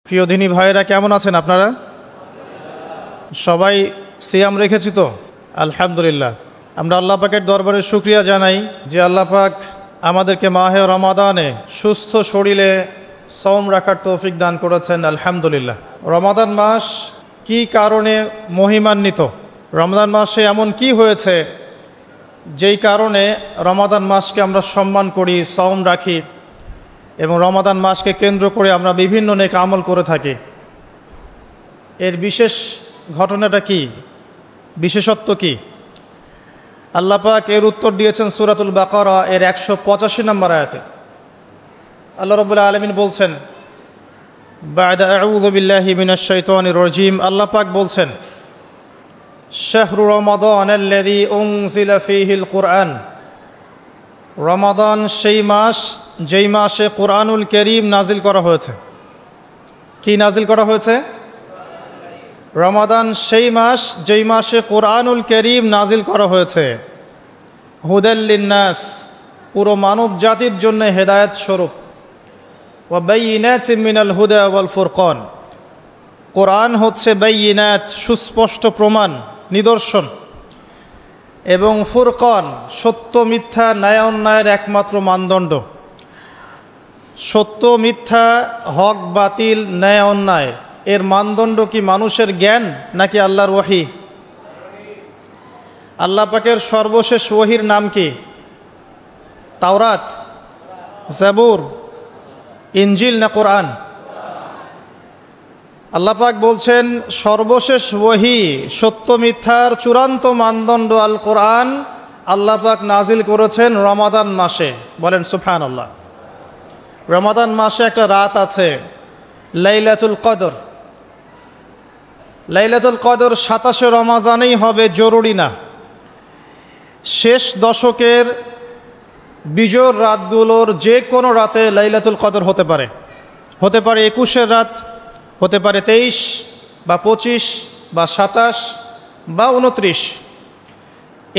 প্রিয় দিনী ভাইয়েরা, কেমন আছেন আপনারা? সবাই সিয়াম রেখেছি তো? আলহামদুলিল্লাহ। আমরা আল্লাহ পাকের দরবারে শুকরিয়া জানাই যে আল্লাহ পাক আমাদেরকে মাহে রমাদানে সুস্থ শরীরে সওম রাখার তৌফিক দান করেছেন। আলহামদুলিল্লাহ। রমাদান মাস কি কারণে মহিমান্বিত? রমাদান মাসে এমন কি হয়েছে যেই কারণে রমাদান মাসকে আমরা সম্মান করি, সওম রাখি এবং রমাদান মাসকে কেন্দ্র করে আমরা বিভিন্ন নেক আমল করে থাকি? এর বিশেষ ঘটনাটা কি, বিশেষত্ব কি? আল্লাহ পাক এর উত্তর দিয়েছেন সূরাতুল বাকারা এর 185 নম্বর আয়াতে। আল্লাহ রাব্বুল আলামিন বলছেন, বা'দা আউযু বিল্লাহি মিনাশ শাইতানির রাজীম, আল্লাহ পাক বলছেন, শাহরু রমাদানাল্লাযী উনজিলা ফীহিল কুরআন, রমাদান সেই মাস যেই মাসে কুরআনুল কারীম নাজিল করা হয়েছে। কি নাজিল করা হয়েছে? রমাদান সেই মাস যেই মাসে কুরআনুল কারীম নাজিল করা হয়েছে। হুদাল লিন্নাস, পুরো মানব জাতির জন্য হেদায়েত স্বরূপ। ওয়া বাইয়িনাতিন মিনাল হুদা ওয়াল ফুরকান, কোরআন হচ্ছে বাইয়িনাত, সুস্পষ্ট প্রমাণ, নিদর্শন, এবং ফুরকান, সত্য মিথ্যা, ন্যায় অন্যায়ের একমাত্র মানদণ্ড। সত্য মিথ্যা, হক বাতিল, ন্যায় অন্যায় এর মানদণ্ড কি মানুষের জ্ঞান নাকি আল্লাহর ওহী? আল্লাহ পাকের সর্বশেষ ওহীর নাম কি? তাওরাত, জাবুর, ইনজিল না কোরআন? আল্লাহ পাক বলছেন সর্বশেষ ওহী, সত্য মিথ্যার চূড়ান্ত মানদণ্ড আল কোরআন আল্লাহ পাক নাজিল করেছেন রমাদান মাসে। বলেন সুবহানাল্লাহ। রমাদান মাসে একটা রাত আছে, লাইলাতুল কদর। লাইলাতুল কদর 27 রমাজানেই হবে জরুরি না। শেষ দশকের বিজোড় রাতগুলোর যে কোনো রাতে লাইলাতুল কদর হতে পারে। হতে পারে 21-এর রাত, হতে পারে 23 বা 25 বা 27 বা 29।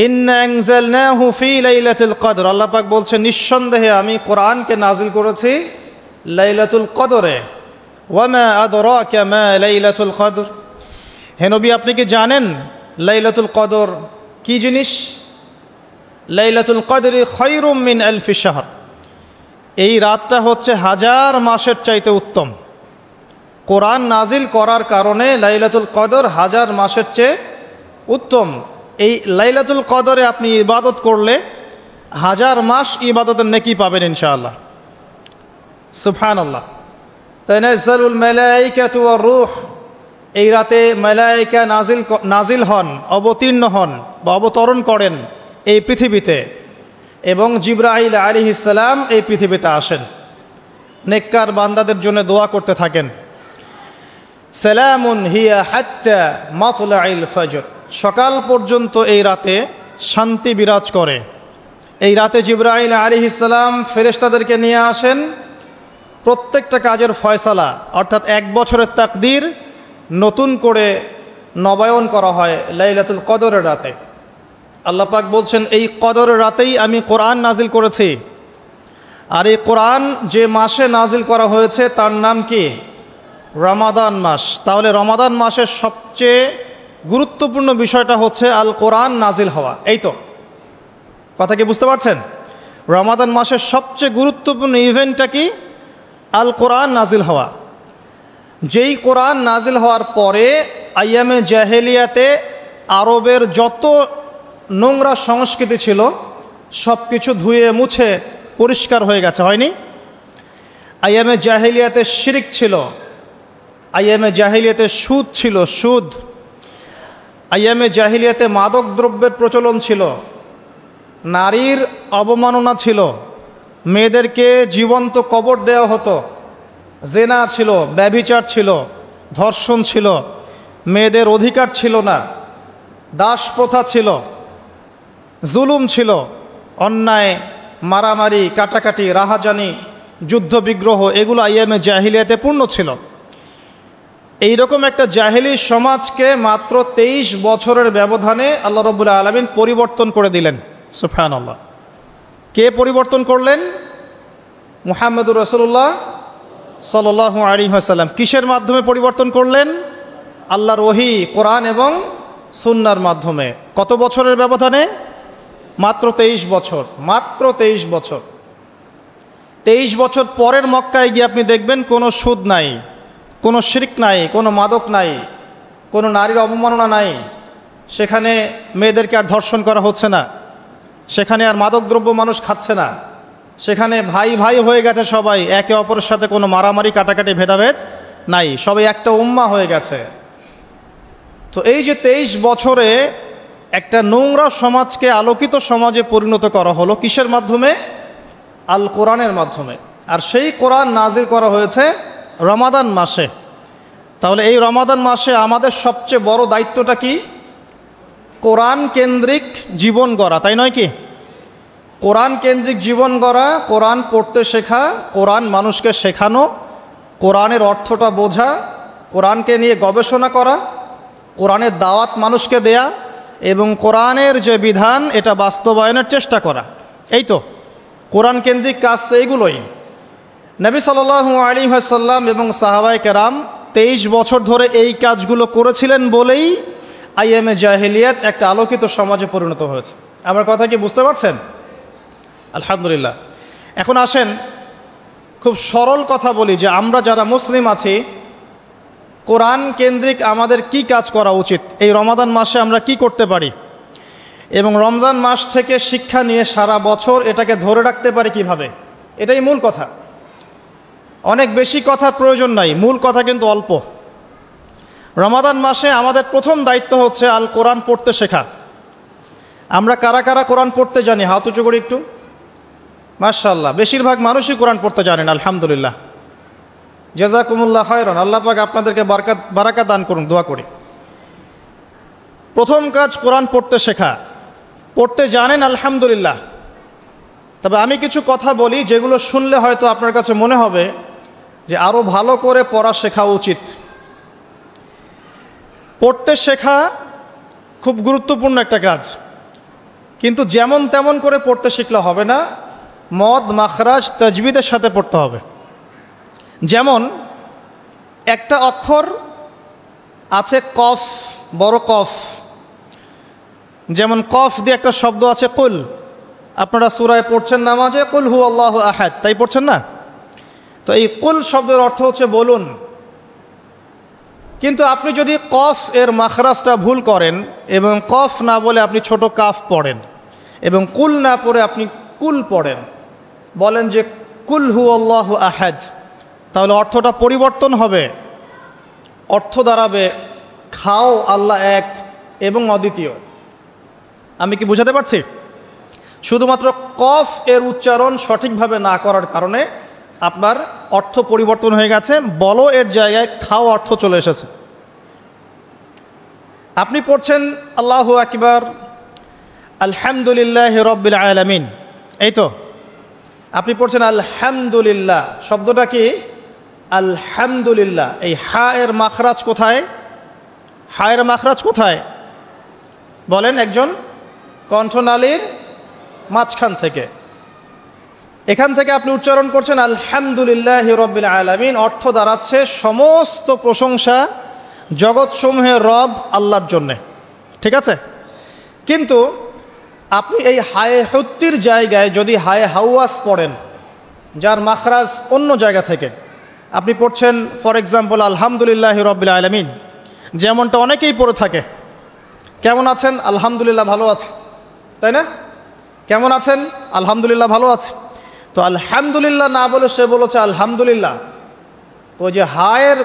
ইন্না আনজালনাহু ফি লাইলাতুল কদর, আল্লাহ পাক বলছেন নিঃসন্দেহে আমি কোরআনকে নাজিল করেছি লাইলাতুল কদরে। ওয়ামা আদরাকা মা লাইলাতুল কদর, হে নবী আপনি কি জানেন লাইলাতুল কদর কি জিনিস? লাইলাতুল কদরি খায়রুম মিন আলফি শাহর, এই রাতটা হচ্ছে 1000 মাসের চাইতে উত্তম। কোরআন নাজিল করার কারণে লাইলাতুল কদর 1000 মাসের চেয়ে উত্তম। এই লাইলাতুল কদরে আপনি ইবাদত করলে 1000 মাস ইবাদতের নেকি পাবেন ইনশাআল্লাহ। সুবহানাল্লাহ। তানাজ্জালুল মালায়েকাতু ওয়ার রূহ, এই রাতে মালায়েকা নাজিল হন, অবতীর্ণ হন বা অবতরণ করেন এই পৃথিবীতে, এবং জিবরাইল আলাইহিস সালাম এই পৃথিবীতে আসেন, নেককার বান্দাদের জন্য দোয়া করতে থাকেন। সালামুন হিয়া হাত্তা মাতলাইল ফজর, সকাল পর্যন্ত এই রাতে শান্তি বিরাজ করে। এই রাতে জিবরাইল আলাইহিস সালাম ফেরেশতাদেরকে নিয়ে আসেন, প্রত্যেকটা কাজের ফয়সালা অর্থাৎ 1 বছরের তাকদীর নতুন করে নবায়ন করা হয় লাইলাতুল কদরের রাতে। আল্লাহ পাক বলছেন এই কদরের রাতেই আমি কোরআন নাজিল করেছি। আর এই কোরআন যে মাসে নাজিল করা হয়েছে তার নাম কি? রমাদান মাস। তাহলে রমাদান মাসের সবচেয়ে গুরুত্বপূর্ণ বিষয়টা হচ্ছে আল কোরআন নাজিল হওয়া। এই তো কথা কি বুঝতে পারছেন? রমাদান মাসের সবচেয়ে গুরুত্বপূর্ণ ইভেন্টটা কি? আল কোরআন নাজিল হওয়া। যেই কোরআন নাজিল হওয়ার পরে আইয়ামে জাহেলিয়াতে আরবের যত নোংরা সংস্কৃতি ছিল সব কিছু ধুয়ে মুছে পরিষ্কার হয়ে গেছে, হয়নি? আইয়ামে জাহেলিয়াতে শিরিক ছিল, আইয়ামে জাহেলিয়াতে সুদ ছিল, সুদ। আইয়ামে জাহেলিয়াতে মাদক দ্রব্যের প্রচলন ছিল, নারীর অবমাননা ছিল, মেয়েদেরকে জীবন্ত কবর দেওয়া হতো, জেনা ছিল, ব্যভিচার ছিল, ধর্ষণ ছিল, মেয়েদের অধিকার ছিল না, দাস প্রথা ছিল, জুলুম ছিল, অন্যায়, মারামারি, কাটাকাটি, রাহাজানি, যুদ্ধ বিগ্রহ, এগুলো আইয়ামে জাহিলিয়াতে পূর্ণ ছিল। এইরকম একটা জাহেলি সমাজকে মাত্র 23 বছরের ব্যবধানে আল্লাহ রাব্বুল আলামিন পরিবর্তন করে দিলেন। সুবহানাল্লাহ। কে পরিবর্তন করলেন? মুহাম্মদুর রাসূলুল্লাহ সাল্লাল্লাহু আলাইহি ওয়াসাল্লাম কিসের মাধ্যমে পরিবর্তন করলেন? আল্লাহর ওহী, কোরআন এবং সুন্নাহর মাধ্যমে। কত বছরের ব্যবধানে? মাত্র 23 বছর। মাত্র 23 বছর। 23 বছর পরের মক্কায় গিয়ে আপনি দেখবেন কোনো সুদ নাই, কোনো শিরক নাই, কোনো মাদক নাই, কোনো নারীর অবমাননা নাই। সেখানে মেয়েদেরকে আর ধর্ষণ করা হচ্ছে না, সেখানে আর মাদকদ্রব্য মানুষ খাচ্ছে না, সেখানে ভাই ভাই হয়ে গেছে সবাই, একে অপরের সাথে কোনো মারামারি কাটাকাটি ভেদাভেদ নাই, সবাই একটা উম্মাহ হয়ে গেছে। তো এই যে 23 বছরে একটা নোংরা সমাজকে আলোকিত সমাজে পরিণত করা হলো কিসের মাধ্যমে? আল কোরআনের মাধ্যমে। আর সেই কোরআন নাজিল করা হয়েছে রমাদান মাসে। তাহলে এই রমাদান মাসে আমাদের সবচেয়ে বড় দায়িত্বটা কি? কোরআন কেন্দ্রিক জীবন গড়া, তাই নয় কি? কোরআন কেন্দ্রিক জীবন গড়া, কোরআন পড়তে শেখা, কোরআন মানুষকে শেখানো, কোরআনের অর্থটা বোঝা, কোরআনকে নিয়ে গবেষণা করা, কোরআনের দাওয়াত মানুষকে দেয়া এবং কোরআনের যে বিধান এটা বাস্তবায়নের চেষ্টা করা। এই তো কোরআন কেন্দ্রিক কাজ, তো এইগুলোই। নবী সাল্লাল্লাহু আলাইহি ওয়াসাল্লাম এবং সাহাবায়ে কেরাম 23 বছর ধরে এই কাজগুলো করেছিলেন বলেই আইএমএ জাহেলিয়াত একটা আলোকিত সমাজে পরিণত হয়েছে। আমার কথা কি বুঝতে পারছেন? আলহামদুলিল্লাহ। এখন আসেন খুব সরল কথা বলি যে আমরা যারা মুসলিম আছি, কোরআন কেন্দ্রিক আমাদের কি কাজ করা উচিত, এই রমাদান মাসে আমরা কি করতে পারি, এবং রমজান মাস থেকে শিক্ষা নিয়ে সারা বছর এটাকে ধরে রাখতে পারি কিভাবে, এটাই মূল কথা। অনেক বেশি কথার প্রয়োজন নাই, মূল কথা কিন্তু অল্প। রমাদান মাসে আমাদের প্রথম দায়িত্ব হচ্ছে আল কোরআন পড়তে শেখা। আমরা কারা কারা কোরআন পড়তে জানি? হাত উঁচু করি একটু। মাশাআল্লাহ, বেশিরভাগ মানুষই কোরআন পড়তে জানেন, আলহামদুলিল্লাহ। জাযাকুমুল্লাহ খায়রান, আল্লাহ পাক আপনাদেরকে বারাকাত দান করুন, দোয়া করি। প্রথম কাজ কোরআন পড়তে শেখা। পড়তে জানেন, আলহামদুলিল্লাহ। তবে আমি কিছু কথা বলি যেগুলো শুনলে হয়তো আপনার কাছে মনে হবে যে আরও ভালো করে পড়া শেখা উচিত। পড়তে শেখা খুব গুরুত্বপূর্ণ একটা কাজ, কিন্তু যেমন তেমন করে পড়তে শিখলে হবে না, মদ মাখরাজ তাজবিদের সাথে পড়তে হবে। যেমন একটা অক্ষর আছে কফ, বড় কফ, যেমন কফ দিয়ে একটা শব্দ আছে কুল। আপনারা সূরায় পড়ছেন নামাজে, কুল হু আল্লাহু আহাদ, তাই পড়ছেন না? তো এই কুল শব্দের অর্থ হচ্ছে বলুন। কিন্তু আপনি যদি কফ এর মাখরাজটা ভুল করেন এবং কফ না বলে আপনি ছোট কাফ পড়েন এবং কুল না পড়ে আপনি কুল পড়েন, বলেন যে কুল হু আল্লাহু আহাদ, তাহলে অর্থটা পরিবর্তন হবে। অর্থ দাঁড়াবে খাও আল্লাহ এক এবং অদ্বিতীয়। আমি কি বুঝাতে পারছি? শুধুমাত্র কফ এর উচ্চারণ সঠিকভাবে না করার কারণে আপনার অর্থ পরিবর্তন হয়ে গেছে, বলো এর জায়গায় খাও অর্থ চলে এসেছে। আপনি পড়ছেন আল্লাহু আকবার, আলহামদুলিল্লাহি রাব্বিল আলামিন, এই তো আপনি পড়ছেন আলহামদুলিল্লাহ। শব্দটা কি? আলহামদুলিল্লাহ। এই হা এর মাখরাজ কোথায়? হা এর মাখরাজ কোথায় বলেন একজন? কণ্ঠনালীর মাঝখান থেকে। এখান থেকে আপনি উচ্চারণ করছেন আলহামদুলিল্লাহি রাব্বিল আলামিন। অর্থ দাঁড়াচ্ছে সমস্ত প্রশংসা জগৎসমূহের রব আল্লাহর জন্যে, ঠিক আছে? কিন্তু আপনি এই হায়ে হুত্তির জায়গায় যদি হায়ে হাওয়াস পড়েন, যার মাখরাজ অন্য জায়গা থেকে, আপনি পড়ছেন ফর এক্সাম্পল আলহামদুলিল্লাহি রাব্বিল আলামিন, যেমনটা অনেকেই পড়ে থাকে। কেমন আছেন? আলহামদুলিল্লাহ ভালো আছে, তাই না? কেমন আছেন? আলহামদুলিল্লাহ ভালো আছে। তো আলহামদুলিল্লাহ না বলে সে বলেছে আলহামদুলিল্লাহ। তো যে হায়ের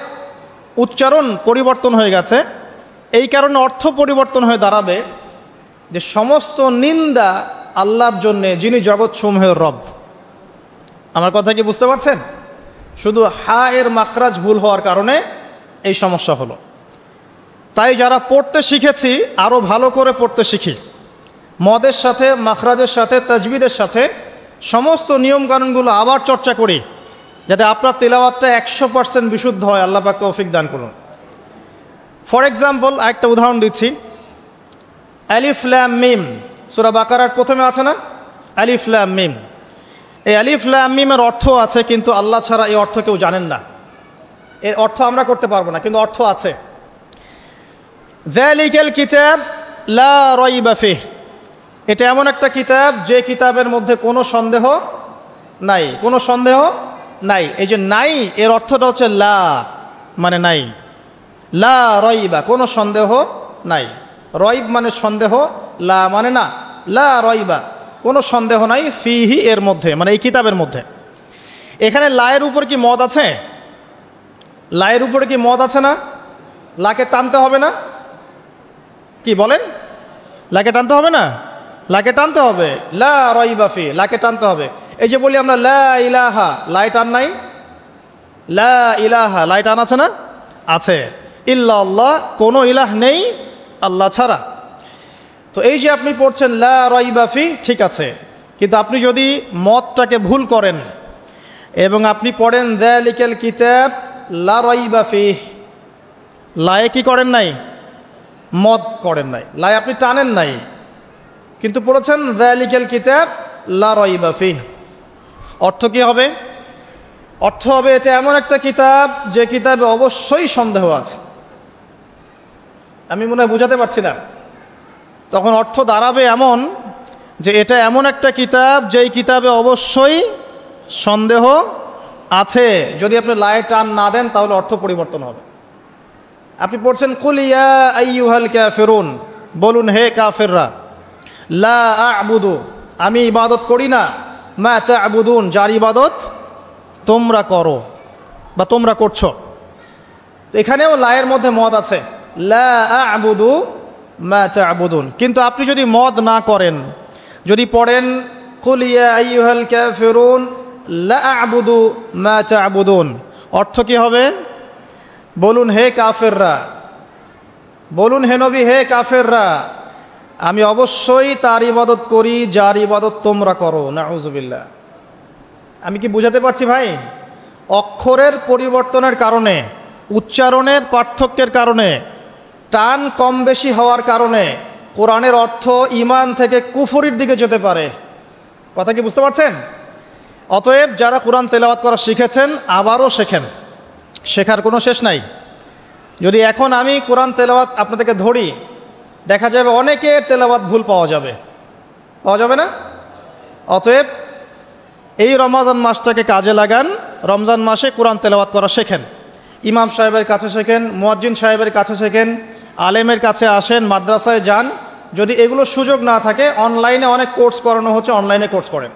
উচ্চারণ পরিবর্তন হয়ে গেছে, এই কারণে অর্থ পরিবর্তন হয়ে দাঁড়াবে যে সমস্ত নিন্দা আল্লাহর জন্যে, যিনি জগৎসমূহের রব। আমার কথা কি বুঝতে পারছেন? শুধু হা এর মাখরাজ ভুল হওয়ার কারণে এই সমস্যা হলো। তাই যারা পড়তে শিখেছি আরও ভালো করে পড়তে শিখি, মদের সাথে, মাখরাজের সাথে, তাজবিদের সাথে সমস্ত নিয়মকানুনগুলো আবার চর্চা করি, যাতে আপনার তিলাওয়াতটা 100% বিশুদ্ধ হয়। আল্লাহ পাক তৌফিক দান করুন। ফর এক্সাম্পল একটা উদাহরণ দিচ্ছি, আলিফ লাম মিম, সূরা বাকারার প্রথমে আছে না আলিফ লাম মিম? এই আলিফ লাম মিমের অর্থ আছে, কিন্তু আল্লাহ ছাড়া এই অর্থ কেউ জানেন না। এর অর্থ আমরা করতে পারবো না, কিন্তু অর্থ আছে। যালিকাল কিতাব লা রাইবা ফিহ, এটা এমন একটা কিতাব যে কিতাবের মধ্যে কোনো সন্দেহ নাই, কোনো সন্দেহ নাই। এই যে নাই, এর অর্থটা হচ্ছে লা মানে নাই, লা রাইবা কোনো সন্দেহ নাই। রাইব মানে সন্দেহ, লা মানে না, লা রাইবা কোনো সন্দেহ নাই, ফিহি এর মধ্যে মানে এই কিতাবের মধ্যে। এখানে লায়ের উপর কি মদ আছে? লায়ের উপরে কি মদ আছে না? লাকে টানতে হবে না? কি বলেন? লাকে টানতে হবে না? লাকে টানতে হবে, লা রাইবা ফি, লাকে টানতে হবে। এই যে বলি আমরা লা ইলাহা, লাই টান নাই? লা ইলাহা, লাই টান আছে না? আছে। ইল্লাল্লাহ, কোনো ইলাহ নেই আল্লাহ ছাড়া। তো এই যে আপনি পড়ছেন লা রাইবা ফি, ঠিক আছে, কিন্তু আপনি যদি মদটাকে ভুল করেন এবং আপনি পড়েন যালিকাল কিতাব লা রাইবা ফি, লায়ে কি করেন নাই? মদ করেন নাই, লাই আপনি টানেন নাই, কিন্তু পড়েছেন যালিকাল কিতাব লা রাইবা ফি। অর্থ কি হবে? অর্থ হবে এটা এমন একটা কিতাব যে কিতাবে অবশ্যই সন্দেহ আছে। আমি মনে হয় বুঝাতে পারছি না। তখন অর্থ দাঁড়াবে এমন যে এটা এমন একটা কিতাব যেই কিতাবে অবশ্যই সন্দেহ আছে। যদি আপনি লায়ে টান না দেন তাহলে অর্থ পরিবর্তন হবে। আপনি পড়ছেন কুল ইয়া আইয়ুহাল কাফিরুন, বলুন হে কাফেররা, লা আ'বুদু, আমি ইবাদত করি না, মা তা'বুদুন, যার ইবাদত তোমরা করো বা তোমরা করছো। তো এখানেও লায়ের মধ্যে মদ আছে, লা আ'বুদু মা তা'বুদুন। কিন্তু আপনি যদি মদ না করেন, যদি পড়েন কুল ইয়া আইয়ুহাল কাফিরুন লা আ'বুদু মা তা'বুদুন, অর্থ কি হবে? বলুন হে কাফেররা, বলুন হে নবী হে কাফেররা, আমি অবশ্যই তার ইবাদত করি যার ইবাদত তোমরা করো। নাউযুবিল্লাহ। আমি কি বুঝাতে পারছি ভাই? অক্ষরের পরিবর্তনের কারণে, উচ্চারণের পার্থক্যের কারণে, টান কম বেশি হওয়ার কারণে কোরআনের অর্থ ঈমান থেকে কুফরির দিকে যেতে পারে। কথা কি বুঝতে পারছেন? অতএব যারা কোরআন তেলাওয়াত করা শিখেছেন আবারও শেখেন, শেখার কোনো শেষ নাই। যদি এখন আমি কোরআন তেলাওয়াত আপনাদেরকে ধরি, দেখা যাবে অনেকের তেলাওয়াত ভুল পাওয়া যাবে, পাওয়া যাবে না? অতএব এই রমজান মাসটাকে কাজে লাগান, রমজান মাসে কোরআন তেলাওয়াত করা শেখেন। ইমাম সাহেবের কাছে শেখেন, মুয়াজ্জিন সাহেবের কাছে শেখেন, আলেমের কাছে আসেন, মাদ্রাসায় যান। যদি এগুলো সুযোগ না থাকে, অনলাইনে অনেক কোর্স করানো হচ্ছে, অনলাইনে কোর্স করেন।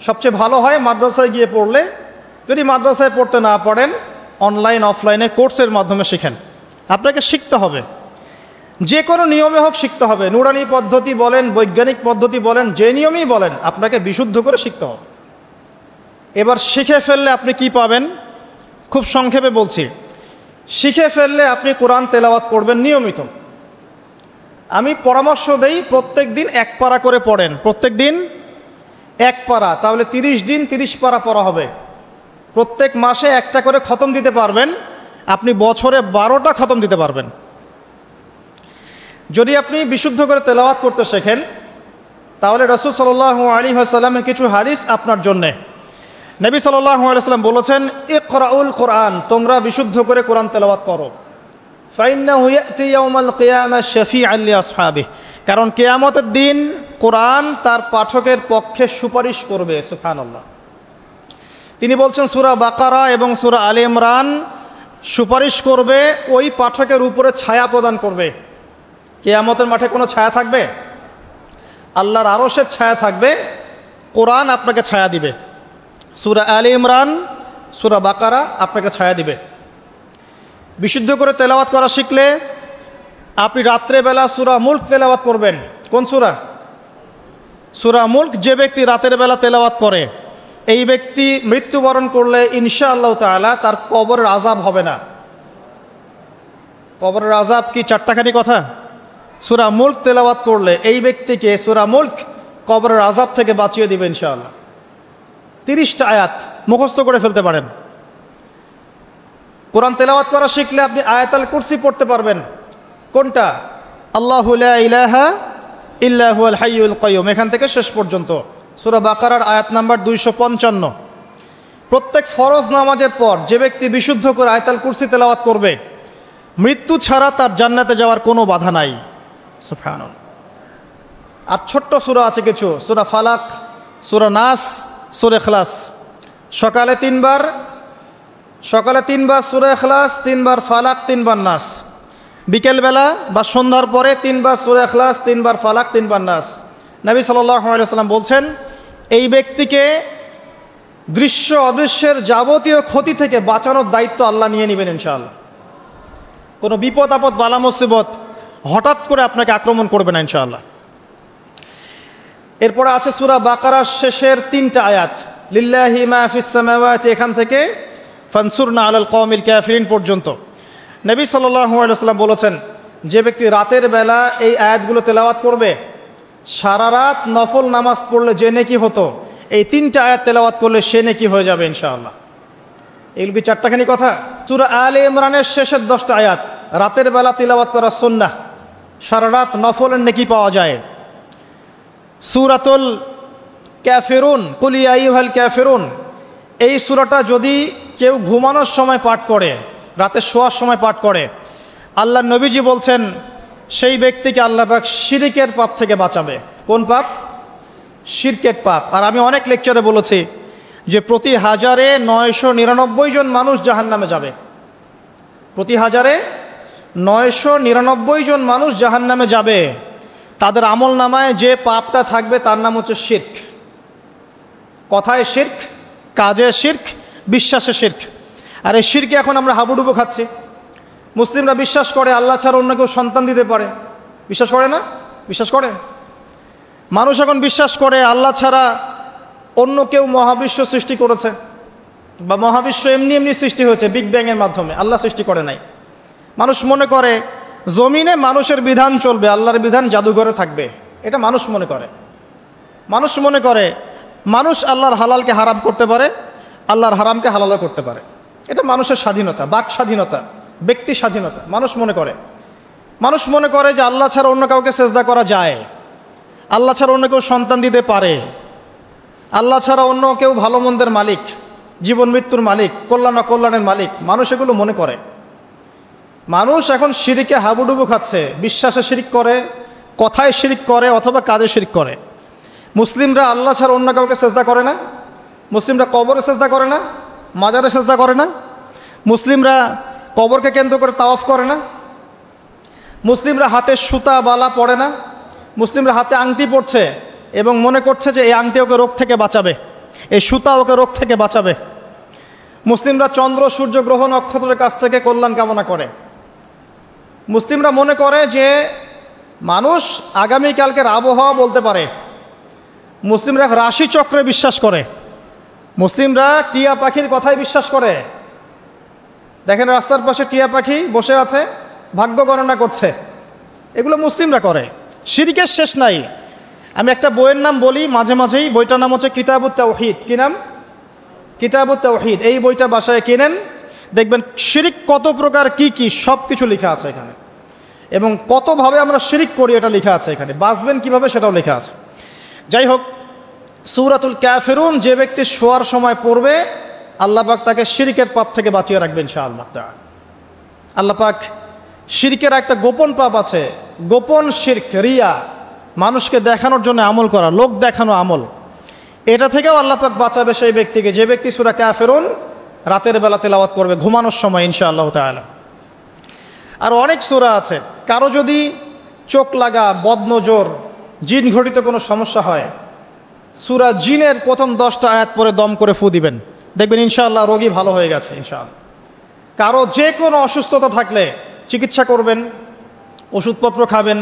সবচেয়ে ভালো হয় মাদ্রাসায় গিয়ে পড়লে। যদি মাদ্রাসায় পড়তে না পারেন, অনলাইন অফলাইনে কোর্সের মাধ্যমে শিখেন। আপনাকে শিখতে হবে, যে কোনো নিয়মে হোক শিখতে হবে। নুরানি পদ্ধতি বলেন, বৈজ্ঞানিক পদ্ধতি বলেন, যে নিয়মেই বলেন, আপনাকে বিশুদ্ধ করে শিখতে হবে। এবার শিখে ফেললে আপনি কি পাবেন? খুব সংক্ষেপে বলছি। শিখে ফেললে আপনি কোরআন তেলাওয়াত করবেন নিয়মিত। আমি পরামর্শ দেই, প্রত্যেক দিন এক পারা করে পড়েন। প্রত্যেক দিন এক পারা, তাহলে 30 দিন 30 পারা পড়া হবে। প্রত্যেক মাসে একটা করে খতম দিতে পারবেন, আপনি বছরে 12টা খতম দিতে পারবেন। যদি আপনি বিশুদ্ধ করে তেলাওয়াত করতে শেখেন, তাহলে রাসূল সাল্লাল্লাহু আলাইহি ওয়াসাল্লামের কিছু হাদিস আপনার জন্যে। নবী সাল্লাল্লাহু আলাইহি ওয়াসাল্লাম বলেছেন, ইকরাউল কোরআন, তোমরা বিশুদ্ধ করে কোরআন তেলাওয়াত করো। ফাইন্নাহু ইয়াতি ইয়াউমাল কিয়ামাহ শাফিআন লিআসহাবিহি, কারণ কিয়ামতের দিন কোরআন তার পাঠকের পক্ষে সুপারিশ করবে। সুবহানাল্লাহ। তিনি বলছেন সূরা বাকারা এবং সূরা আলে ইমরান সুপারিশ করবে, ওই পাঠকের উপরে ছায়া প্রদান করবে। কিয়ামতের মাঠে কোনো ছায়া থাকবে? আল্লাহর আরশের ছায়া থাকবে, কোরআন আপনাকে ছায়া দিবে। সূরা আলে ইমরান, সূরা বাকারা আপনাকে ছায়া দিবে। বিশুদ্ধ করে তেলাওয়াত করা শিখলে আপনি রাত্রেবেলা সূরা মুলক তেলাওয়াত করবেন। কোন সূরা? সূরা মুলক। যে ব্যক্তি রাতের বেলা তেলাওয়াত করে, এই ব্যক্তি মৃত্যুবরণ করলে ইনশাআল্লাহ তাআলা তার কবরের আযাব হবে না। কবরের আযাব কি চারটাখানি কথা? সূরা মুলক তেলাওয়াত করলে এই ব্যক্তিকে সূরা মুলক কবরের আযাব থেকে বাঁচিয়ে দিবে ইনশাআল্লাহ। 30টা আয়াত মুখস্থ করে ফেলতে পারেন। কোরআন তেলাওয়াত করা শিখলে আপনি আয়াতুল কুরসি পড়তে পারবেন। কোনটা? আল্লাহু লা ইলাহা ইল্লা হুয়াল হাইয়ুল কাইয়ুম, এখান থেকে শেষ পর্যন্ত সূরা বাকারার আয়াত নাম্বার 255। প্রত্যেক ফরজ নামাজের পর যে ব্যক্তি বিশুদ্ধ করে আয়াতুল কুরসি তেলাওয়াত করবে, মৃত্যু ছাড়া তার জান্নাতে যাওয়ার কোনো বাধা নাই। সুবহানাল্লাহ। আর ছোট্ট সূরা আছে কিছু, সূরা ফালাক, সূরা নাস, সূরা ইখলাস। সকালে 3 বার সূরা ইখলাস, 3 বার ফালাক, 3 বার নাস। বিকেলবেলা বা সন্ধ্যার পরে 3 বার সূরা ইখলাস, 3 বার ফালাক, 3 বার নাস। নবী সাল্লাল্লাহু আলাইহি ওয়াসাল্লাম বলছেন, এই ব্যক্তিকে দৃশ্য অদৃশ্যের যাবতীয় ক্ষতি থেকে বাঁচানোর দায়িত্ব আল্লাহ নিয়ে নেবেন ইনশাআল্লাহ। কোনো বিপদ আপদ বালা মুসিবত হঠাৎ করে আপনাকে আক্রমণ করবে না ইনশাআল্লাহ। এরপরে আছে সূরা বাকারার শেষের 3টা আয়াত, লিল্লাহি মা ফিস সামাওয়াতি, এখান থেকে ফানসুরনা আলাল কওমিল কাফিরিন পর্যন্ত। নবী সাল্লাল্লাহু আলাইহি ওয়াসাল্লাম বলেছেন, যে ব্যক্তি রাতের বেলা এই আয়াতগুলো তেলাওয়াত করবে, সারা রাত নফল নামাজ পড়লে যে নেকি হতো, এই 3টা আয়াত তেলাওয়াত করলে সে নেকি হয়ে যাবে ইনশাআল্লাহ। এগুলো কি 4টাখানি কথা? সূরা আলে ইমরানের শেষের 10টা আয়াত রাতের বেলা তিলাওয়াত করা সুন্নাহ, সারা রাত নফলের নেকি পাওয়া যায়। সূরাতুল কাফিরুন, কুল ইয়া আইয়ুহাল কাফিরুন, এই সূরাটা যদি কেউ ঘুমানোর সময় পাঠ করে, রাতে শোয়ার সময় পাঠ করে, আল্লাহ নবীজি বলছেন সেই ব্যক্তিকে আল্লাহ পাক শিরকের পাপ থেকে বাঁচাবে। কোন পাপ? শিরকের পাপ। আর আমি অনেক লেকচারে বলেছি যে প্রতি 1000-এ 999 জন মানুষ জাহান্নামে যাবে। প্রতি 1000-এ 999 জন মানুষ জাহান্নামে যাবে। তাদের আমল নামায় যে পাপটা থাকবে তার নাম হচ্ছে শিরক। কথায় শিরক, কাজে শিরক, বিশ্বাসে শিরক। আর এই শিরকে এখন আমরা হাবুডুবু খাচ্ছি। মুসলিমরা বিশ্বাস করে আল্লাহ ছাড়া অন্য কেউ সন্তান দিতে পারে, বিশ্বাস করে না? বিশ্বাস করে। মানুষ এখন বিশ্বাস করে আল্লাহ ছাড়া অন্য কেউ মহাবিশ্ব সৃষ্টি করেছে, বা মহাবিশ্ব এমনি এমনি সৃষ্টি হয়েছে বিগ ব্যাংয়ের মাধ্যমে, আল্লাহ সৃষ্টি করে নাই। মানুষ মনে করে জমিনে মানুষের বিধান চলবে, আল্লাহর বিধান জাদুঘরে থাকবে, এটা মানুষ মনে করে। মানুষ মনে করে মানুষ আল্লাহর হালালকে হারাম করতে পারে, আল্লাহর হারামকে হালালও করতে পারে। এটা মানুষের স্বাধীনতা, বাক স্বাধীনতা, ব্যক্তি স্বাধীনতা। মানুষ মনে করে যে আল্লাহ ছাড়া অন্য কাউকে সেজদা করা যায়, আল্লাহ ছাড়া অন্য কেউ সন্তান দিতে পারে, আল্লাহ ছাড়া অন্য কেউ ভালো মন্দের মালিক, জীবন মৃত্যুর মালিক, কল্যাণ অকল্যাণের মালিক। মানুষ এগুলো মনে করে। মানুষ এখন শিরকে হাবুডুবু খাচ্ছে, বিশ্বাসে শিরিক করে, কথায় শিরিক করে, অথবা কাজে শিরিক করে। মুসলিমরা আল্লাহ ছাড়া অন্য কাউকে সেজদা করে না, মুসলিমরা কবরে সেজদা করে না, মাজারে সেজদা করে না, মুসলিমরা কবরকে কেন্দ্র করে তাওয়াফ করে না, মুসলিমরা হাতে সুতা বালা পড়ে না, মুসলিমরা হাতে আংটি পড়ছে এবং মনে করছে যে এই আংটি ওকে রোগ থেকে বাঁচাবে, এই সুতা ওকে রোগ থেকে বাঁচাবে। মুসলিমরা চন্দ্র সূর্য গ্রহ নক্ষত্রের কাছ থেকে কল্যাণ কামনা করে। মুসলিমরা মনে করে যে মানুষ আগামীকালকের আবহাওয়া বলতে পারে। মুসলিমরা রাশিচক্রে বিশ্বাস করে। মুসলিমরা টিয়া পাখির কথাই বিশ্বাস করে। দেখেন রাস্তার পাশে টিয়া পাখি বসে আছে, ভাগ্য গণনা করছে। এগুলো মুসলিমরা করে। শিরকের শেষ নাই। আমি একটা বইয়ের নাম বলি মাঝে মাঝেই, বইটার নাম হচ্ছে কিতাবুত তাওহীদ। কি নাম? কিতাবুত তাওহীদ। এই বইটা বাসায় কিনেন, দেখবেন শিরিক কত প্রকার, কি কি সব কিছু লেখা আছে এখানে, এবং কতভাবে আমরা শিরিক করি এটা লেখা আছে এখানে, বাঁচবেন কিভাবে সেটাও লেখা আছে। যাই হোক, সূরাতুল কাফিরুন যে ব্যক্তি শোয়ার সময় পড়বে, আল্লাহ পাক তাকে শিরকের পাপ থেকে বাঁচিয়ে রাখবেন ইনশাআল্লাহ তাআলা। আল্লাহ পাক শিরকের একটা গোপন পাপ আছে, গোপন শিরক, রিয়া, মানুষকে দেখানোর জন্য আমল করা, লোক দেখানো আমল। এটা থেকেও আল্লাহ পাক বাঁচাবে সেই ব্যক্তিকে, যে ব্যক্তি সূরা কাফিরুন রাতের বেলা তেলাওয়াত করবে ঘুমানোর সময় ইনশাআল্লাহ তাআলা। আর অনেক সূরা আছে। কারো যদি চোখ লাগা, বদনজর, জিন ঘটিত কোনো সমস্যা হয়, সূরা জিনের প্রথম 10টা আয়াত পরে দম করে ফু দিবেন, দেখবেন ইনশাআল্লাহ রোগী ভালো হয়ে গেছে ইনশাআল্লাহ। কারো যে কোনো অসুস্থতা থাকলে চিকিৎসা করবেন, ওষুধপত্র খাবেন,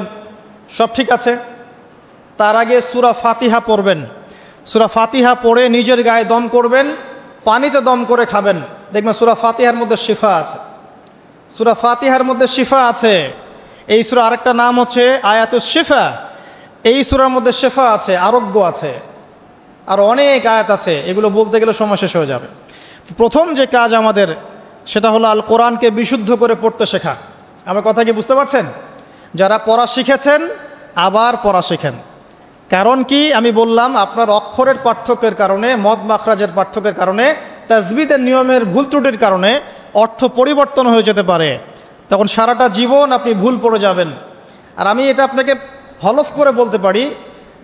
সব ঠিক আছে। তার আগে সূরা ফাতিহা পড়বেন। সূরা ফাতিহা পড়ে নিজের গায়ে দম করবেন, পানিতে দম করে খাবেন, দেখবেন সূরা ফাতিহার মধ্যে শিফা আছে। সূরা ফাতিহার মধ্যে শিফা আছে। এই সূরা আরেকটা নাম হচ্ছে আয়াতুশ শিফা। এই সূরার মধ্যে শিফা আছে, আরোগ্য আছে, আর অনেক আয়াত আছে, এগুলো বলতে গেলে সময় শেষ হয়ে যাবে। তো প্রথম যে কাজ আমাদের, সেটা হলো আল কোরআনকে বিশুদ্ধ করে পড়তে শেখা। আমার কথা কি বুঝতে পারছেন? যারা পড়া শিখেছেন আবার পড়া শেখেন, কারণ কি আমি বললাম, আপনার অক্ষরের পার্থক্যের কারণে, মদ মাখরাজের পার্থক্যের কারণে, তাজবিদের নিয়মের ভুল ত্রুটির কারণে অর্থ পরিবর্তন হয়ে যেতে পারে। তখন সারাটা জীবন আপনি ভুল পড়ে যাবেন। আর আমি এটা আপনাকে হলফ করে বলতে পারি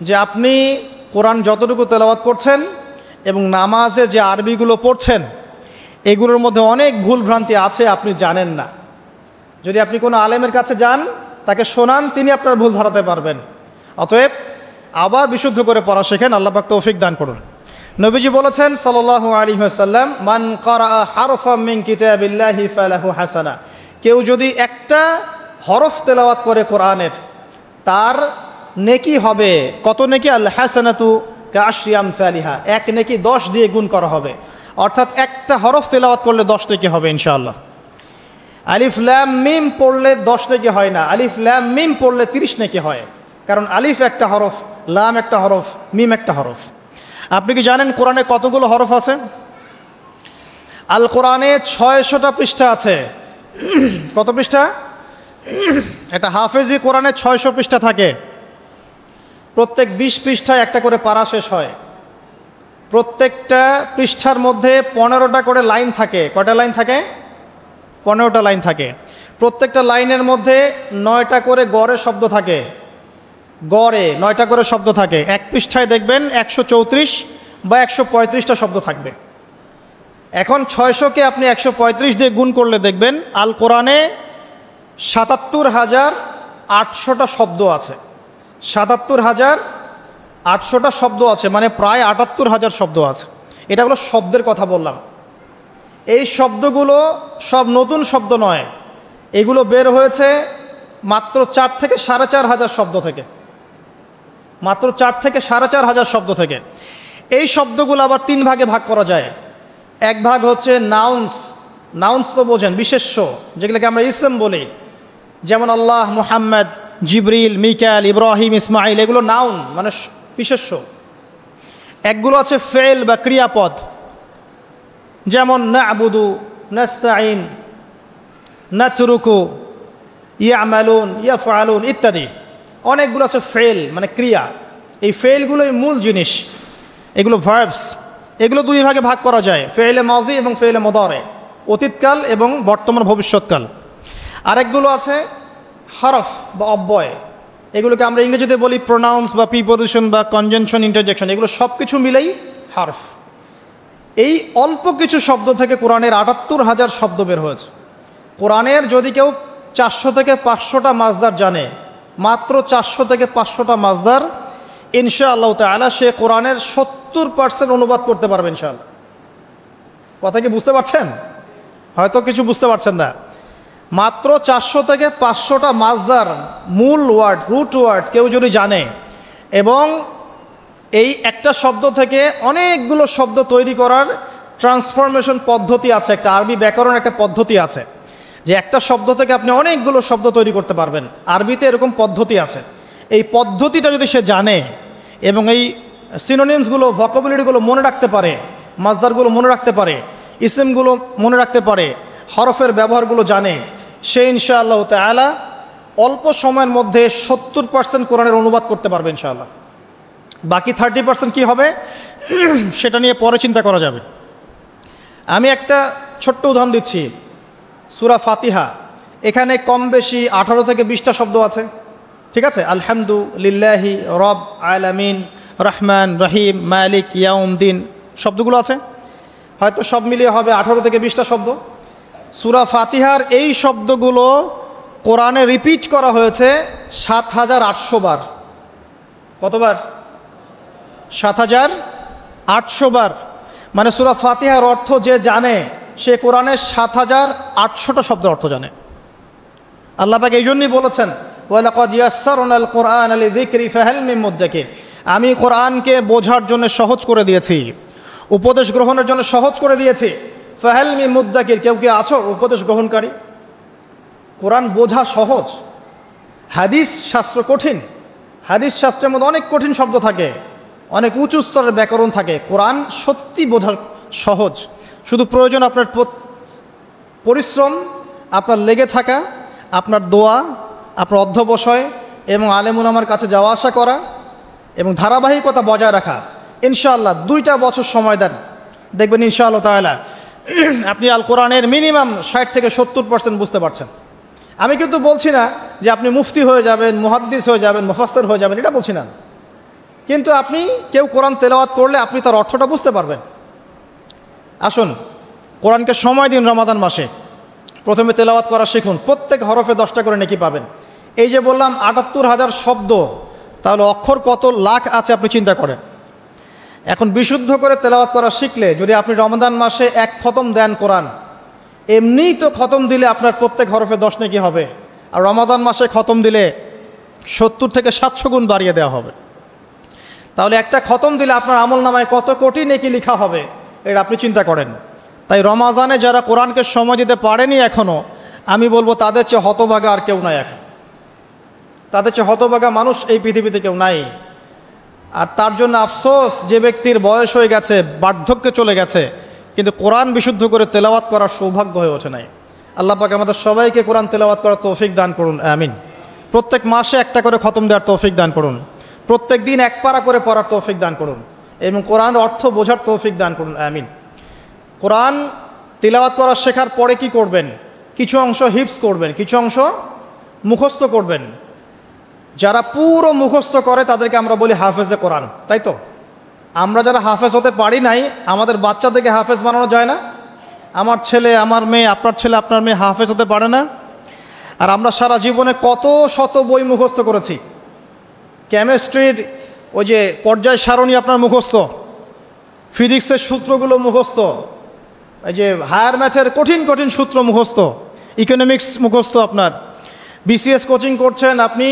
যে আপনি কোরআন যতটুকু তেলাওয়াত করছেন এবং নামাজে যে আরবিগুলো পড়ছেন, এগুলোর মধ্যে অনেক ভুল ভ্রান্তি আছে, আপনি জানেন না। যদি আপনি কোনো আলেমের কাছে যান, তাকে শোনান, তিনি আপনার ভুল ধরাতে পারবেন। অতএব আবার বিশুদ্ধ করে পড়া শেখেন, আল্লাহ পাক তৌফিক দান করুন। নবীজি বলেছেন সাল্লাল্লাহু আলাইহি ওয়াসাল্লাম, মান ক্বারাআ হারফাম মিন কিতাবিল্লাহি ফালাহু হাসানা। কেউ যদি একটা হরফ তেলাওয়াত করে কোরআনের, তার নেকি হবে কত নেকি? আল হাসানাতু কাআশরি আমসালিহা, এক নেকি 10 দিয়ে গুণ করা হবে। অর্থাৎ একটা হরফ তেলাওয়াত করলে 10 নেকি হবে ইনশাআল্লাহ। আলিফ লাম মিম পড়লে 10 নেকি হয় না, আলিফ লাম মিম পড়লে 30 নেকি হয়। কারণ আলিফ একটা হরফ, লাম একটা হরফ, মিম একটা হরফ। আপনি কি জানেন কোরআনে কতগুলো হরফ আছে? আল কোরআনে 600টা পৃষ্ঠা আছে। কত পৃষ্ঠা? একটা হাফেজি কোরআনে 600 পৃষ্ঠা থাকে। প্রত্যেক 20 পৃষ্ঠায় একটা করে পারা শেষ হয়। প্রত্যেকটা পৃষ্ঠার মধ্যে 15টা করে লাইন থাকে। কয়টা লাইন থাকে? 15টা লাইন থাকে। প্রত্যেকটা লাইনের মধ্যে 9টা করে গড়ে শব্দ থাকে। গড়ে 9টা করে শব্দ থাকে। এক পৃষ্ঠায় দেখবেন 134 বা 135টা শব্দ থাকবে। এখন 600কে আপনি 135 দিয়ে গুণ করলে দেখবেন আল কোরআনে 77,800টা শব্দ আছে। 77,800টা শব্দ আছে, মানে প্রায় 78,000 শব্দ আছে। এটা হলো শব্দের কথা বললাম। এই শব্দগুলো সব নতুন শব্দ নয়, এগুলো বের হয়েছে মাত্র 4 থেকে 4,500 শব্দ থেকে। মাত্র 4 থেকে 4,500 শব্দ থেকে। এই শব্দগুলো আবার 3 ভাগে ভাগ করা যায়। এক ভাগ হচ্ছে নাউন্স। নাউন্স তো বোঝেন, বিশেষ্য, যেগুলোকে আমরা ইসম বলি। যেমন আল্লাহ, মুহাম্মদ, জিবরিল, মিকাল, ইব্রাহিম, ইসমাইল, এগুলো নাউন মানে বিশেষ্য। একগুলো আছে ফেল বা ক্রিয়াপদ, যেমন না'বুদু, নাস্তাইন, নাতরুকু, ইয়ামালুন, ইয়াফআলুন ইত্যাদি। অনেকগুলো আছে ফেল মানে ক্রিয়া। এই ফেলগুলোই মূল জিনিস, এগুলো ভার্বস। এগুলো 2 ভাগে ভাগ করা যায়, ফেলে মাজি এবং ফেলে মুদারে, অতীতকাল এবং বর্তমান ভবিষ্যৎকাল। আরেকগুলো আছে হরফ বা অব্যয়। এগুলোকে আমরা ইংরেজিতে বলি প্রোনাউন্স বা প্রিপোজিশন বা কনজাংশন, ইন্টারজেকশন। এগুলো সব কিছু মিলেই হরফ। এই অল্প কিছু শব্দ থেকে কোরআনের 78,000 শব্দ বের হয়েছে। কোরআনের যদি কেউ 400 থেকে 500টা মাজদার জানে, মাত্র 400 থেকে 500টা মাজদার, ইনশাআল্লাহ তাআলা সে কোরআনের 70% অনুবাদ করতে পারবে ইনশাআল্লাহ। কথা কি বুঝতে পারছেন? হয়তো কিছু বুঝতে পারছেন না। মাত্র 400 থেকে 500টা মাজদার, মূল ওয়ার্ড, রুট ওয়ার্ড কেউ যদি জানে, এবং এই একটা শব্দ থেকে অনেকগুলো শব্দ তৈরি করার ট্রান্সফরমেশন পদ্ধতি আছে, একটা আরবি ব্যাকরণ একটা পদ্ধতি আছে, যে একটা শব্দ থেকে আপনি অনেকগুলো শব্দ তৈরি করতে পারবেন। আরবিতে এরকম পদ্ধতি আছে। এই পদ্ধতিটা যদি সে জানে এবং এই সিনোনিমসগুলো, ভোকাবুলারিগুলো মনে রাখতে পারে, মাজদারগুলো মনে রাখতে পারে, ইসিমগুলো মনে রাখতে পারে, হরফের ব্যবহারগুলো জানে, সে ইনশাআল্লাহ তাআলা অল্প সময়ের মধ্যে 70% কোরআনের অনুবাদ করতে পারবে ইনশাআল্লাহ। বাকি 30% কি হবে সেটা নিয়ে পরে চিন্তা করা যাবে। আমি একটা ছোট্ট উদাহরণ দিচ্ছি। সূরা ফাতিহা, এখানে কম বেশি 18 থেকে 20টা শব্দ আছে, ঠিক আছে? আলহামদুলিল্লাহি রব আলামিন, রহমান রহিম, মালিক ইয়াউমদ্দিন, শব্দগুলো আছে। হয়তো সব মিলিয়ে হবে 18 থেকে 20টা শব্দ। সূরা ফাতিহার এই শব্দগুলো কোরআনে রিপিট করা হয়েছে 7,800 বার। কতবার? 7,800 বার। মানে সূরা ফাতিহার অর্থ যে জানে, সে কোরআনের 7,800টা শব্দের অর্থ জানে। আল্লাহ পাক এই জন্যই বলেছেন, ওয়ালাকাদ ইয়াসসারনাল কুরআনা লিযিকরি ফাহাল মিন মুদ্দাকির। আমি কোরআনকে বোঝার জন্য সহজ করে দিয়েছি, উপদেশ গ্রহণের জন্য সহজ করে দিয়েছি। ফাহাল মিন মুদ্দাকির, কেউ কি আছো উপদেশ গ্রহণকারী? কোরআন বোঝা সহজ। হাদিস শাস্ত্র কঠিন। হাদিস শাস্ত্রের মধ্যে অনেক কঠিন শব্দ থাকে, অনেক উঁচু স্তরের ব্যাকরণ থাকে। কোরআন সত্যি বোঝা সহজ। শুধু প্রয়োজন আপনার পরিশ্রম, আপনার লেগে থাকা, আপনার দোয়া, আপনার অধ্যবসায় এবং আলেম উলামার কাছে যাওয়া আসা করা, এবং ধারাবাহিকতা বজায় রাখা। ইনশাআল্লাহ 2টা বছর সময় দেন, দেখবেন ইনশাআল্লাহ তাআলা আপনি আল কোরআনের মিনিমাম 60 থেকে 70% বুঝতে পারছেন। আমি কিন্তু বলছি না যে আপনি মুফতি হয়ে যাবেন, মুহাদ্দিস হয়ে যাবেন, মুফাসসির হয়ে যাবেন, এটা বলছি না। কিন্তু আপনি কেউ কোরআন তেলাওয়াত করলে আপনি তার অর্থটা বুঝতে পারবেন। আসুন কোরআনকে সময় দিন। রমাদান মাসে প্রথমে তেলাওয়াত করা শিখুন, প্রত্যেক হরফে 10টা করে নেকি পাবেন। এই যে বললাম ৭৮,০০০ শব্দ, তাহলে অক্ষর কত লাখ আছে আপনি চিন্তা করেন। এখন বিশুদ্ধ করে তেলাওয়াত করা শিখলে যদি আপনি রমাদান মাসে 1 খতম দেন কোরআন, এমনিই তো খতম দিলে আপনার প্রত্যেক হরফে 10 নেকি হবে, আর রমাদান মাসে খতম দিলে 70 থেকে 700 গুণ বাড়িয়ে দেওয়া হবে। তাহলে একটা খতম দিলে আপনার আমল নামায় কত কোটি নেকি লেখা হবে, এটা আপনি চিন্তা করেন। তাই রমাজানে যারা কোরআনকে সময় দিতে পারেনি এখনও, আমি বলবো তাদের চেয়ে হতভাগা আর কেউ নাই। এখন তাদের চেয়ে হতভাগা মানুষ এই পৃথিবীতে কেউ নাই। আর তার জন্য আফসোস, যে ব্যক্তির বয়স হয়ে গেছে, বার্ধক্যে চলে গেছে, কিন্তু কোরআন বিশুদ্ধ করে তেলাওয়াত করার সৌভাগ্য হয়ে ওঠে নাই। আল্লাহ পাক আমাদের সবাইকে কোরআন তেলাওয়াত করার তৌফিক দান করুন, আমিন। প্রত্যেক মাসে একটা করে খতম দেওয়ার তৌফিক দান করুন, প্রত্যেক দিন 1 পারা করে পড়ার তৌফিক দান করুন, এবং কোরআন অর্থ বোঝার তৌফিক দান করুন, আমিন। কোরআন তিলাওয়াত করা শেখার পরে কি করবেন? কিছু অংশ হিফজ করবেন, কিছু অংশ মুখস্থ করবেন। যারা পুরো মুখস্থ করে তাদেরকে আমরা বলি হাফেজে কোরআন, তাই তো? আমরা যারা হাফেজ হতে পারি নাই, আমাদের বাচ্চাদেরকে হাফেজ বানানো যায় না? আমার ছেলে, আমার মেয়ে, আপনার ছেলে, আপনার মেয়ে হাফেজ হতে পারে না? আর আমরা সারা জীবনে কত শত বই মুখস্থ করেছি। কেমিস্ট্রির ওই যে পর্যায় সারণী আপনার মুখস্থ, ফিজিক্সের সূত্রগুলো মুখস্থ, এই যে হায়ার ম্যাথের কঠিন কঠিন সূত্র মুখস্থ, ইকোনমিক্স মুখস্থ। আপনার বিসিএস কোচিং করছেন, আপনি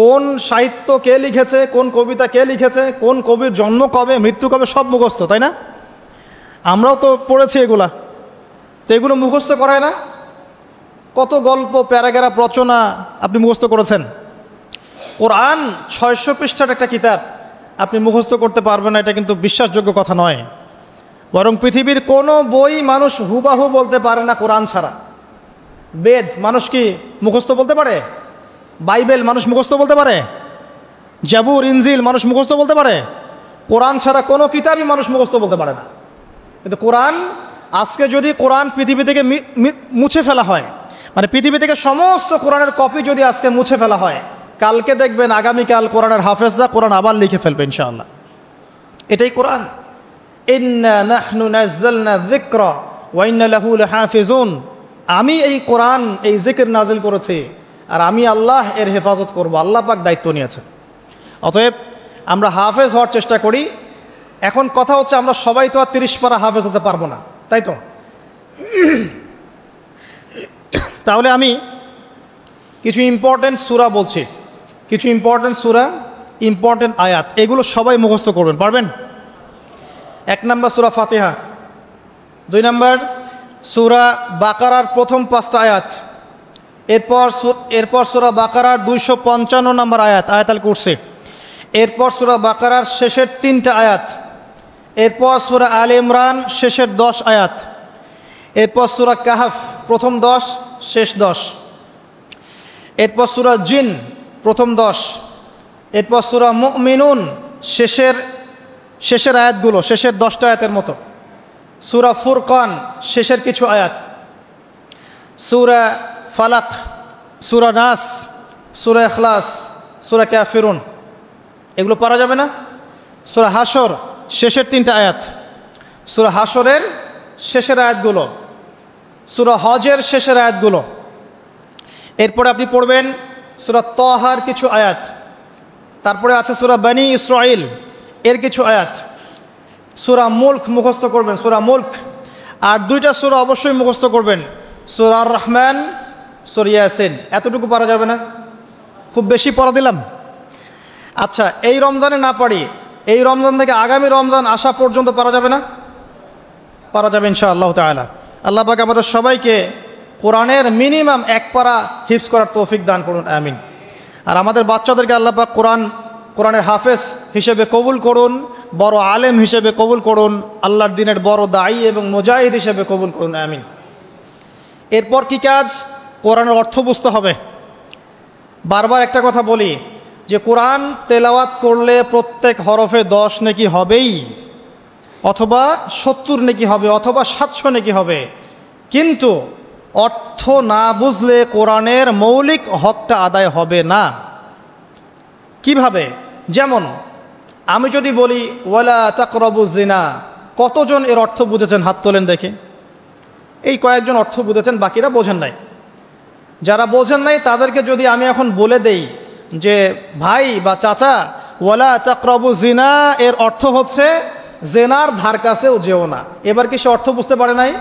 কোন সাহিত্য কে লিখেছে, কোন কবিতা কে লিখেছে, কোন কবির জন্ম কবে, মৃত্যু কবে, সব মুখস্থ, তাই না? আমরাও তো পড়েছি এগুলা। তো এগুলো মুখস্থ করায় না? কত গল্প, প্যারাগ্রাফ রচনা আপনি মুখস্থ করেছেন। কোরআন 600 পৃষ্ঠার একটা কিতাব, আপনি মুখস্থ করতে পারবেন না, এটা কিন্তু বিশ্বাসযোগ্য কথা নয়। বরং পৃথিবীর কোনো বই মানুষ হুবাহু বলতে পারে না কোরআন ছাড়া। বেদ মানুষ কি মুখস্থ বলতে পারে? বাইবেল মানুষ মুখস্থ বলতে পারে? জাবুর, ইনজিল মানুষ মুখস্থ বলতে পারে? কোরআন ছাড়া কোনো কিতাবই মানুষ মুখস্থ বলতে পারে না। কিন্তু কোরআন, আজকে যদি কোরআন পৃথিবী থেকে মুছে ফেলা হয়, মানে পৃথিবী থেকে সমস্ত কোরআনের কপি যদি আজকে মুছে ফেলা হয়, কালকে দেখবেন আগামীকাল কোরআনের হাফেজরা কোরআন আবার লিখে ফেলবে ইনশাআল্লাহ। এটাই কোরআন। ইন্না নাহনু নাযালনা যিকরা ওয়া ইন্না লাহু লাহাফিজুন। আমি এই কোরআন, এই জিকির নাজিল করেছি, আর আমি আল্লাহ এর হেফাজত করব। আল্লাহ পাক দায়িত্ব নিয়েছে। অতএব আমরা হাফেজ হওয়ার চেষ্টা করি। এখন কথা হচ্ছে, আমরা সবাই তো আর 30 পারা হাফেজ হতে পারবো না, তাই তো? তাহলে আমি কিছু ইম্পর্টেন্ট সূরা বলছি, কিছু ইম্পর্টেন্ট সূরা, ইম্পর্টেন্ট আয়াত, এগুলো সবাই মুখস্থ করবেন, পারবেন? 1 নম্বর সূরা ফাতিহা, 2 নম্বর সূরা বাকারার প্রথম 5টা আয়াত, এরপর সূরা বাকারার 255 নম্বর আয়াত, আয়াতুল কুরসি, এরপর সূরা বাকারার শেষের 3টা আয়াত, এরপর সূরা আলে ইমরান শেষের 10 আয়াত, এরপর সূরা কাহফ প্রথম 10 শেষ 10, এরপর সূরা জিন প্রথম 10, এরপর সূরা মুমিনুন শেষের আয়াতগুলো, শেষের 10টা আয়াতের মতো, সূরা ফুরকান শেষের কিছু আয়াত, সূরা ফালাক, সূরা নাস, সূরা ইখলাস, সূরা কাফিরুন, এগুলো পড়া যাবে না? সূরা হাশর শেষের 3টা আয়াত, সূরা হাশরের শেষের আয়াতগুলো, সূরা হজের শেষের আয়াতগুলো। এরপরে আপনি পড়বেন সূরা তাহার কিছু আয়াত, তারপরে আছে সূরা বনী ইসরাইল এর কিছু আয়াত, সূরা মুলক মুখস্থ করবেন, সূরা মুলক। আর 2টা সূরা অবশ্যই মুখস্থ করবেন, সূরা আর রহমান, সূরা ইয়াসিন। এতটুকু পড়া যাবে না? খুব বেশি পড়া দিলাম? আচ্ছা, এই রমজানে না পারি, এই রমজান থেকে আগামী রমজান আসা পর্যন্ত পারা যাবে না? পারা যাবে ইনশাআল্লাহ তাআলা। আল্লাহ পাক আমাদের সবাইকে কোরআনের মিনিমাম 1 পারা হিফজ করার তৌফিক দান করুন, আমিন। আর আমাদের বাচ্চাদেরকে আল্লাহ পাক কোরআনের হাফেজ হিসেবে কবুল করুন, বড় আলেম হিসেবে কবুল করুন, আল্লাহর দ্বীনের বড় দায়ী এবং মুজাহিদ হিসেবে কবুল করুন, আমিন। এরপর কি কাজ? কোরআনের অর্থ বুঝতে হবে। বারবার একটা কথা বলি, যে কোরআন তেলাওয়াত করলে প্রত্যেক হরফে 10 নেকি হবেই, অথবা 70 নেকি হবে, অথবা 700 নেকি হবে, কিন্তু অর্থ না বুঝলে কোরআনের মৌলিক হকটা আদায় হবে না। কিভাবে? যেমন আমি যদি বলি ওয়ালা তাকরাবু জিনা, কতজন এর অর্থ বুঝেছেন? হাত তোলেন দেখে। এই কয়েকজন অর্থ বুঝেছেন, বাকিরা বোঝেন নাই। যারা বোঝেন নাই তাদেরকে যদি আমি এখন বলে দেই যে ভাই বা চাচা, ওয়ালা তাকরাবু জিনা এর অর্থ হচ্ছে জেনার ধার কাছেও যেও না, এবার কি সে অর্থ বুঝতে পারে নাই?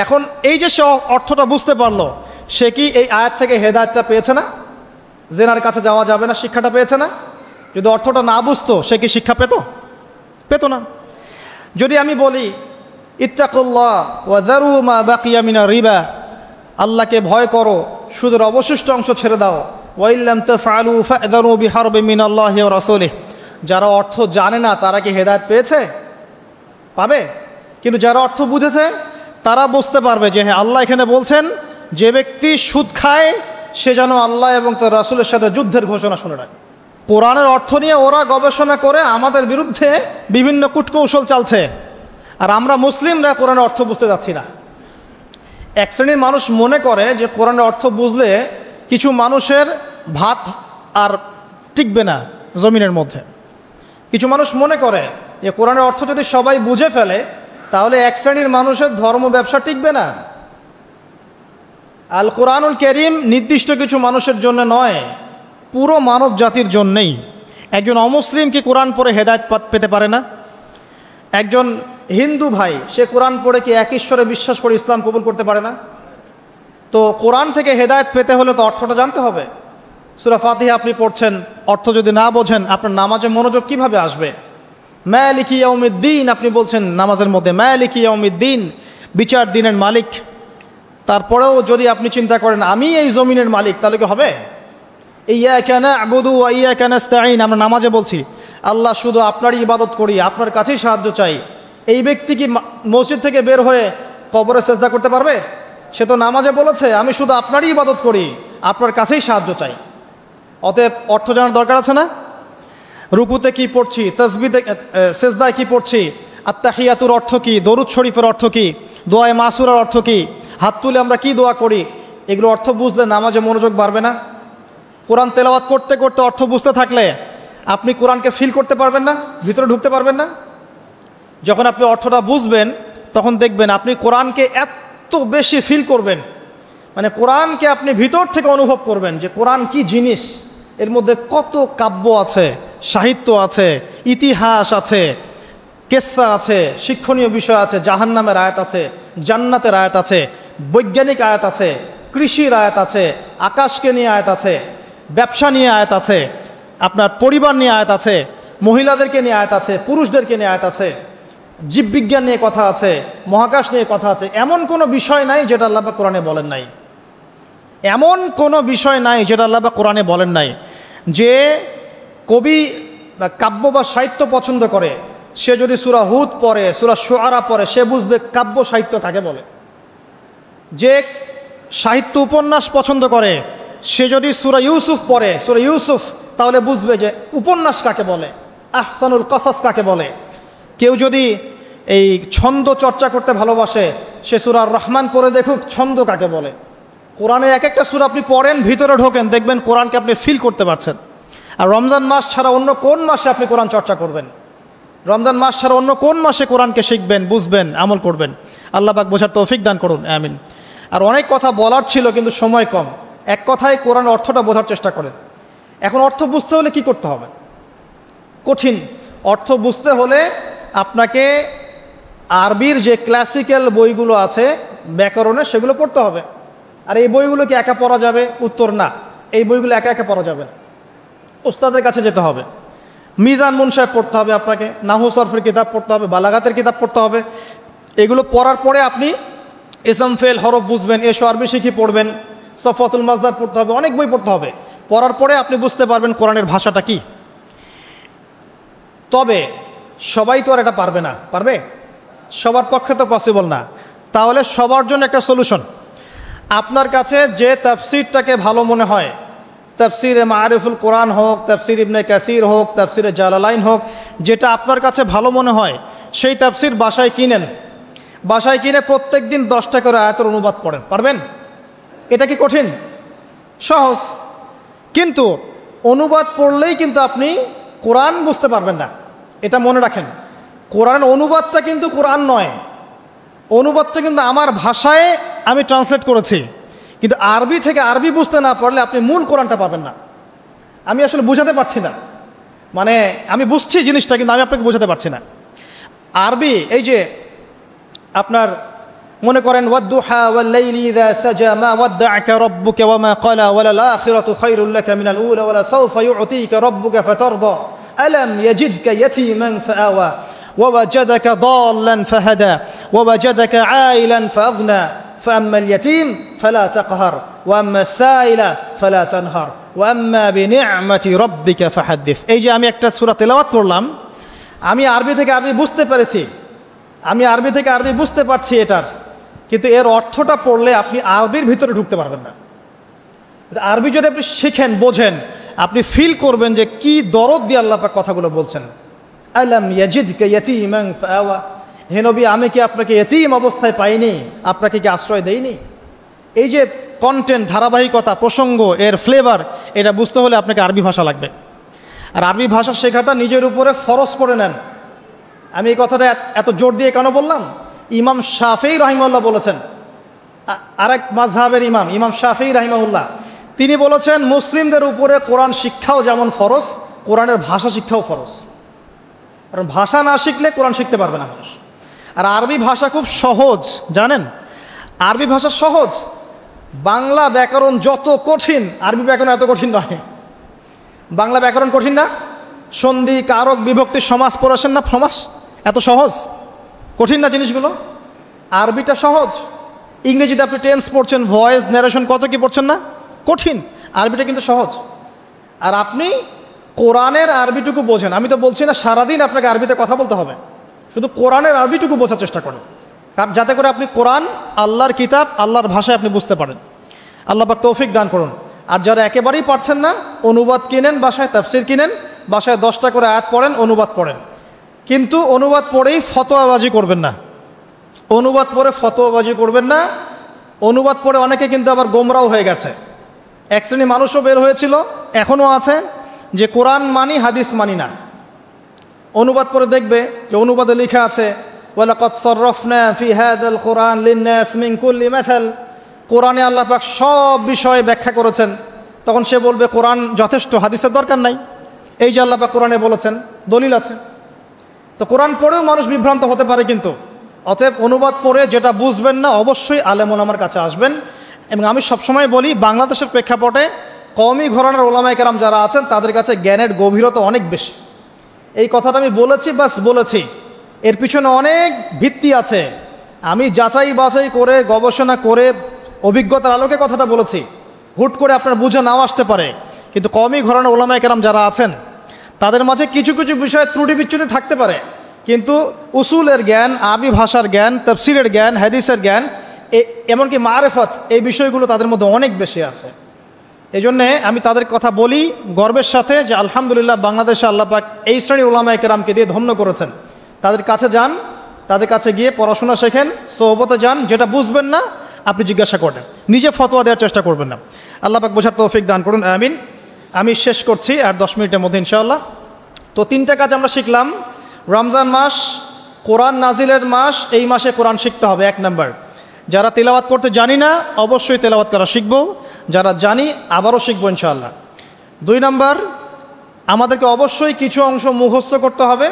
এখন এই যে সে অর্থটা বুঝতে পারলো, সে কি এই আয়াত থেকে হেদায়েতটা পেয়েছে না? জেনার কাছে যাওয়া যাবে না শিক্ষাটা পেয়েছে না? যদি অর্থটা না বুঝতো সে কি শিক্ষা পেত না। যদি আমি বলি ইত্তাকুল্লাহ ওয়া যারু মা বাকিয়া মিনার রিবা, আল্লাহকে ভয় করো, সুদের অবশিষ্ট অংশ ছেড়ে দাও, ওয়া ইল্লাম তাফআলু ফা'যারু বিহারবিন মিনাল্লাহি ওয়া রাসূলিহি, যারা অর্থ জানে না তারা কি হেদায়েত পেয়েছে? পাবে। কিন্তু যারা অর্থ বুঝেছে তারা বুঝতে পারবে যে হ্যাঁ, আল্লাহ এখানে বলছেন যে ব্যক্তি সুদ খায় সে যেন আল্লাহ এবং তার রাসূলের সাথে যুদ্ধের ঘোষণা শুনে রাখে। কোরআনের অর্থ নিয়ে ওরা গবেষণা করে আমাদের বিরুদ্ধে বিভিন্ন কূটকৌশল চালছে, আর আমরা মুসলিমরা কোরআনের অর্থ বুঝতে যাচ্ছি না। এক শ্রেণীর মানুষ মনে করে যে কোরআনের অর্থ বুঝলে কিছু মানুষের ভাত আর টিকবে না জমিনের মধ্যে। কিছু মানুষ মনে করে যে কোরআনের অর্থ যদি সবাই বুঝে ফেলে তাহলে এক শ্রেণীর মানুষের ধর্ম ব্যবসা টিকবে না। আল কোরআনুল কারীম নির্দিষ্ট কিছু মানুষের জন্য নয়, পুরো মানব জাতির জন্যেই। একজন অমুসলিম কি কোরআন পড়ে হেদায়েত পেতে পারে না? একজন হিন্দু ভাই সে কোরআন পড়ে কি এক ঈশ্বরে বিশ্বাস করে ইসলাম কবুল করতে পারে না? তো কোরআন থেকে হেদায়েত পেতে হলে তো অর্থটা জানতে হবে। সূরা ফাতিহা আপনি পড়ছেন, অর্থ যদি না বোঝেন আপনার নামাজে মনোযোগ কিভাবে আসবে? মালিকি ইয়াউমিদ্দিন আপনি বলছেন নামাজের মধ্যে, মালিকি ইয়াউমিদ্দিন, বিচার দিনের মালিক। তারপরেও যদি আপনি চিন্তা করেন আমি এই জমিনের মালিক, তাহলে কি হবে? ইয়্যাকা না'বুদু ওয়া ইয়্যাকা নাস্তাঈন, আমরা নামাজে বলছি আল্লাহ শুধু আপনারই ইবাদত করি, আপনার কাছেই সাহায্য চাই। এই ব্যক্তি কি মসজিদ থেকে বের হয়ে কবরে সেজদা করতে পারবে? সে তো নামাজে বলেছে আমি শুধু আপনারই ইবাদত করি, আপনার কাছেই সাহায্য চাই। অতএব অর্থ জানার দরকার আছে না? রুকুতে কি পড়ছি, তাসবিতে সেজদায় কি পড়ছি, আত্তাহিয়াতুর অর্থ কি, দরুদ শরীফের অর্থ কি, দোয়ায়ে মাসুরার অর্থ কি, হাত তুলে আমরা কি দোয়া করি, এগুলো অর্থ বুঝলে নামাজে মনোযোগ বাড়বে না? কোরআন তেলাওয়াত করতে করতে অর্থ বুঝতে থাকলে আপনি কোরআনকে ফিল করতে পারবেন না, ভিতরে ঢুকতে পারবেন না। যখন আপনি অর্থটা বুঝবেন তখন দেখবেন আপনি কোরআনকে এত বেশি ফিল করবেন, মানে কোরআনকে আপনি ভিতর থেকে অনুভব করবেন যে কোরআন কি জিনিস, এর মধ্যে কত কাব্য আছে, সাহিত্য আছে, ইতিহাস আছে, কেসা আছে, শিক্ষণীয় বিষয় আছে, জাহান্নামের আয়াত আছে, জান্নাতের আয়াত আছে, বৈজ্ঞানিক আয়াত আছে, কৃষির আয়াত আছে, আকাশকে নিয়ে আয়াত আছে, ব্যবসা নিয়ে আয়াত আছে, আপনার পরিবার নিয়ে আয়াত আছে, মহিলাদেরকে নিয়ে আয়াত আছে, পুরুষদেরকে নিয়ে আয়াত আছে, জীববিজ্ঞান নিয়ে কথা আছে, মহাকাশ নিয়ে কথা আছে। এমন কোনো বিষয় নাই যেটা আল্লাহ পাক কোরআনে বলেন নাই। এমন কোনো বিষয় নাই যেটা আল্লাহ পাক কোরআনে বলেন নাই। যে কবি বা কাব্য বা সাহিত্য পছন্দ করে সে যদি সূরা হুদ পড়ে, সূরা শুআরা পড়ে, সে বুঝবে কাব্য সাহিত্য কাকে বলে। যে সাহিত্য উপন্যাস পছন্দ করে সে যদি সূরা ইউসুফ পড়ে, সূরা ইউসুফ, তাহলে বুঝবে যে উপন্যাস কাকে বলে, আহসানুল কসাস কাকে বলে। কেউ যদি এই ছন্দ চর্চা করতে ভালোবাসে সে সূরা রহমান পড়ে দেখুক ছন্দ কাকে বলে। কোরআনের এক একটা সূরা আপনি পড়েন, ভিতরে ঢোকেন, দেখবেন কোরআনকে আপনি ফিল করতে পারছেন। আর রমজান মাস ছাড়া অন্য কোন মাসে আপনি কোরআন চর্চা করবেন? রমজান মাস ছাড়া অন্য কোন মাসে কোরআনকে শিখবেন, বুঝবেন, আমল করবেন? আল্লাহ পাক বোঝার তৌফিক দান করুন, আমিন। আর অনেক কথা বলার ছিল কিন্তু সময় কম, এক কথায় কোরআন অর্থটা বোঝার চেষ্টা করেন। এখন অর্থ বুঝতে হলে কি করতে হবে? কঠিন। অর্থ বুঝতে হলে আপনাকে আরবির যে ক্লাসিক্যাল বইগুলো আছে ব্যাকরণের, সেগুলো পড়তে হবে। আর এই বইগুলো কি একা পড়া যাবে? উত্তর না, এই বইগুলো একা একা পড়া যাবে না, ওস্তাদের কাছে যেতে হবে। মিজান মুনসাহেব পড়তে হবে আপনাকে, নাহু সরফের কিতাব পড়তে হবে, বালাগাতের কিতাব পড়তে হবে। এগুলো পড়ার পরে আপনি ইসম ফেল হরফ বুঝবেন, এসো আরবি শিখি পড়বেন, সফাতুল মাজদার পড়তে হবে, অনেক বই পড়তে হবে। পড়ার পরে আপনি বুঝতে পারবেন কোরআনের ভাষাটা কি। তবে সবাই তো আর এটা পারবে না, পারবে? সবার পক্ষে তো পসিবল না। তাহলে সবার জন্য একটা সলিউশন, আপনার কাছে যে তাফসিরটাকে ভালো মনে হয় তাফসিরে মারিফুল কোরআন হোক, তাফসির ইবনে কাসির হোক, তাফসিরে জালালাইন হোক, যেটা আপনার কাছে ভালো মনে হয় সেই তাফসির বাসায় কিনেন। বাসায় কিনে প্রত্যেক দিন 10টা করে আয়াতের অনুবাদ পড়েন। পারবেন? এটা কি কঠিন? সহজ। কিন্তু অনুবাদ পড়লেই কিন্তু আপনি কোরআন বুঝতে পারবেন না, এটা মনে রাখেন। কোরআনের অনুবাদটা কিন্তু কোরআন নয়, অনুবাদটা কিন্তু আমার ভাষায় আমি ট্রান্সলেট করেছি, কিন্তু আরবি থেকে আরবি বুঝতে না পারলে আপনি মূল কোরআনটা পাবেন না। আমি আসলে বোঝাতে পারছি না, মানে আমি বুঝছি জিনিসটা কিন্তু আমি আপনাকে বোঝাতে পারছি না। আরবি এই যে আপনার মনে করেন ওয়াদ্দুহা ওয়াল-লাইলি ইযা সাজা মা ওয়াদ্দা'আকা রাব্বুকা ওয়া মা ক্বালা ওয়ালাল আখিরাতু খায়রুল লাকা মিনাল উলা ওয়ালা সাওফা ইউ'তিকা রাব্বুকা ফাতারদা আলাম ইয়াজিদকা ইয়াতীমান ফাআওয়া ওয়া ওয়াজাদাকা দাল্লান ফাহাদা ওয়া ওয়াজাদাকা আইলান ফাআগনা فأما اليتيم فلا تقهر وأما السائل فلا تنهر وأما بنعمة ربك فحدث। এই যে আমি একটা সূরা তেলাওয়াত করলাম, আমি আরবি থেকে আরবি বুঝতে পেরেছি, আমি আরবি থেকে আরবি বুঝতে পারছি এটার, কিন্তু এর অর্থটা পড়লে আপনি আরবির ভিতরে ঢুকতে পারবেন না। আরবি যদি আপনি শিখেন, বোঝেন, আপনি ফিল করবেন যে কি দরদ দিয়ে আল্লাহ পাক কথাগুলো বলছেন। আলাম ইয়াজিদকা ইয়াতীমান ফাআওয়া, হে নবী আমি কি আপনাকে ইয়তীম অবস্থায় পাইনি, আপনাকে কি আশ্রয় দেইনি? এই যে কন্টেন্ট, ধারাবাহিকতা, প্রসঙ্গ, এর ফ্লেভার, এটা বুঝতে হলে আপনাকে আরবি ভাষা লাগবে। আর আরবি ভাষা শেখাটা নিজের উপরে ফরজ করে নেন। আমি এই কথাটা এত জোর দিয়ে কেন বললাম? ইমাম শাফিঈ রাহিমাহুল্লাহ বলেছেন, আরেক মাযহাবের ইমাম, ইমাম শাফিঈ রাহিমাহুল্লাহ, তিনি বলেছেন মুসলিমদের উপরে কোরআন শিক্ষাও যেমন ফরজ, কোরআনের ভাষা শিক্ষাও ফরজ। কারণ ভাষা না শিখলে কোরআন শিখতে পারবে না মানুষ। আর আরবি ভাষা খুব সহজ, জানেন? আরবি ভাষা সহজ। বাংলা ব্যাকরণ যত কঠিন, আরবি ব্যাকরণ এত কঠিন নয়। বাংলা ব্যাকরণ কঠিন না? সন্ধি, কারক, বিভক্তি, সমাস পড়েছেন না? সমাস এত সহজ, কঠিন না জিনিসগুলো? আরবিটা সহজ। ইংরেজিতে আপনি টেন্স পড়ছেন, ভয়েস, ন্যারেশন, কত কি পড়ছেন না? কঠিন। আরবিটা কিন্তু সহজ। আর আপনি কোরআনের আরবিটুকু বোঝেন। আমি তো বলছি না সারাদিন আপনাকে আরবিতে কথা বলতে হবে, শুধু কোরআনের আরবিটুকু বোঝার চেষ্টা করেন, যাতে করে আপনি কোরআন, আল্লাহর কিতাব, আল্লাহর ভাষায় আপনি বুঝতে পারেন। আল্লাহ পাক তৌফিক দান করুন। আর যারা একেবারেই পারছেন না, অনুবাদ কিনেন, বাসায় তাফসির কিনেন, বাসায় 10টা করে আয়াত পড়েন, অনুবাদ পড়েন। কিন্তু অনুবাদ পড়েই ফতোয়াবাজি করবেন না, অনুবাদ পড়ে ফতোয়াবাজি করবেন না। অনুবাদ পড়ে অনেকে কিন্তু আবার গোমরাও হয়ে গেছে। এক শ্রেণী মানুষও বের হয়েছিল, এখনও আছে, যে কোরআন মানি, হাদিস মানি না। অনুবাদ করে দেখবে যে অনুবাদে লেখা আছে ওয়ালাকাদ সাররাফনা ফি হাযাল কুরআন লিন-নাস মিন কুল্লি মাসাল, কোরআনে আল্লাহ পাক সব বিষয়ে ব্যাখ্যা করেছেন। তখন সে বলবে কোরআন যথেষ্ট, হাদিসের দরকার নাই। এই যে আল্লাহ পাক কোরআনে বলেছেন, দলিল আছে। তো কোরআন পড়েও মানুষ বিভ্রান্ত হতে পারে। কিন্তু অতএব অনুবাদ পড়ে যেটা বুঝবেন না, অবশ্যই আলেম ওলামার কাছে আসবেন। এবং আমি সবসময় বলি, বাংলাদেশের প্রেক্ষাপটে কওমি ঘরানার ওলামায়ে কেরাম যারা আছেন তাদের কাছে জ্ঞানের গভীরতা অনেক বেশি। এই কথাটা আমি বলেছি, বাস বলেছি, এর পিছনে অনেক ভিত্তি আছে। আমি যাচাই বাছাই করে, গবেষণা করে, অভিজ্ঞতার আলোকে কথাটা বলেছি। হুট করে আপনার বুঝে নাও আসতে পারে, কিন্তু কওমি ঘরানার ওলামায়ে কেরাম যারা আছেন তাদের মাঝে কিছু কিছু বিষয়ে ত্রুটি বিচ্যুতি থাকতে পারে, কিন্তু উসুলের জ্ঞান, আরবি ভাষার জ্ঞান, তাফসীরের জ্ঞান, হাদিসের জ্ঞান, এমনকি মারেফত, এই বিষয়গুলো তাদের মধ্যে অনেক বেশি আছে। এই জন্যে আমি তাদের কথা বলি গর্বের সাথে যে আলহামদুলিল্লাহ বাংলাদেশে আল্লাহ পাক এই শ্রেণীর উলামায়ে কেরামকে দিয়ে ধন্য করেছেন। তাদের কাছে যান, তাদের কাছে গিয়ে পড়াশোনা শেখেন, সোহবতে যান, যেটা বুঝবেন না আপনি জিজ্ঞাসা করবেন, নিজে ফতোয়া দেওয়ার চেষ্টা করবেন না। আল্লাহ পাক বোঝার তৌফিক দান করুন, আমিন। আমি শেষ করছি আর 10 মিনিটের মধ্যে ইনশাআল্লাহ। তো 3টা কাজ আমরা শিখলাম। রমজান মাস কোরআন নাজিলের মাস, এই মাসে কোরআন শিখতে হবে। 1 নাম্বার, যারা তেলাওয়াত করতে জানি না অবশ্যই তেলাওয়াত করা শিখব, যারা জানি আবারও শিখবো ইনশাআল্লাহ। 2 নাম্বার, আমাদেরকে অবশ্যই কিছু অংশ মুখস্থ করতে হবে।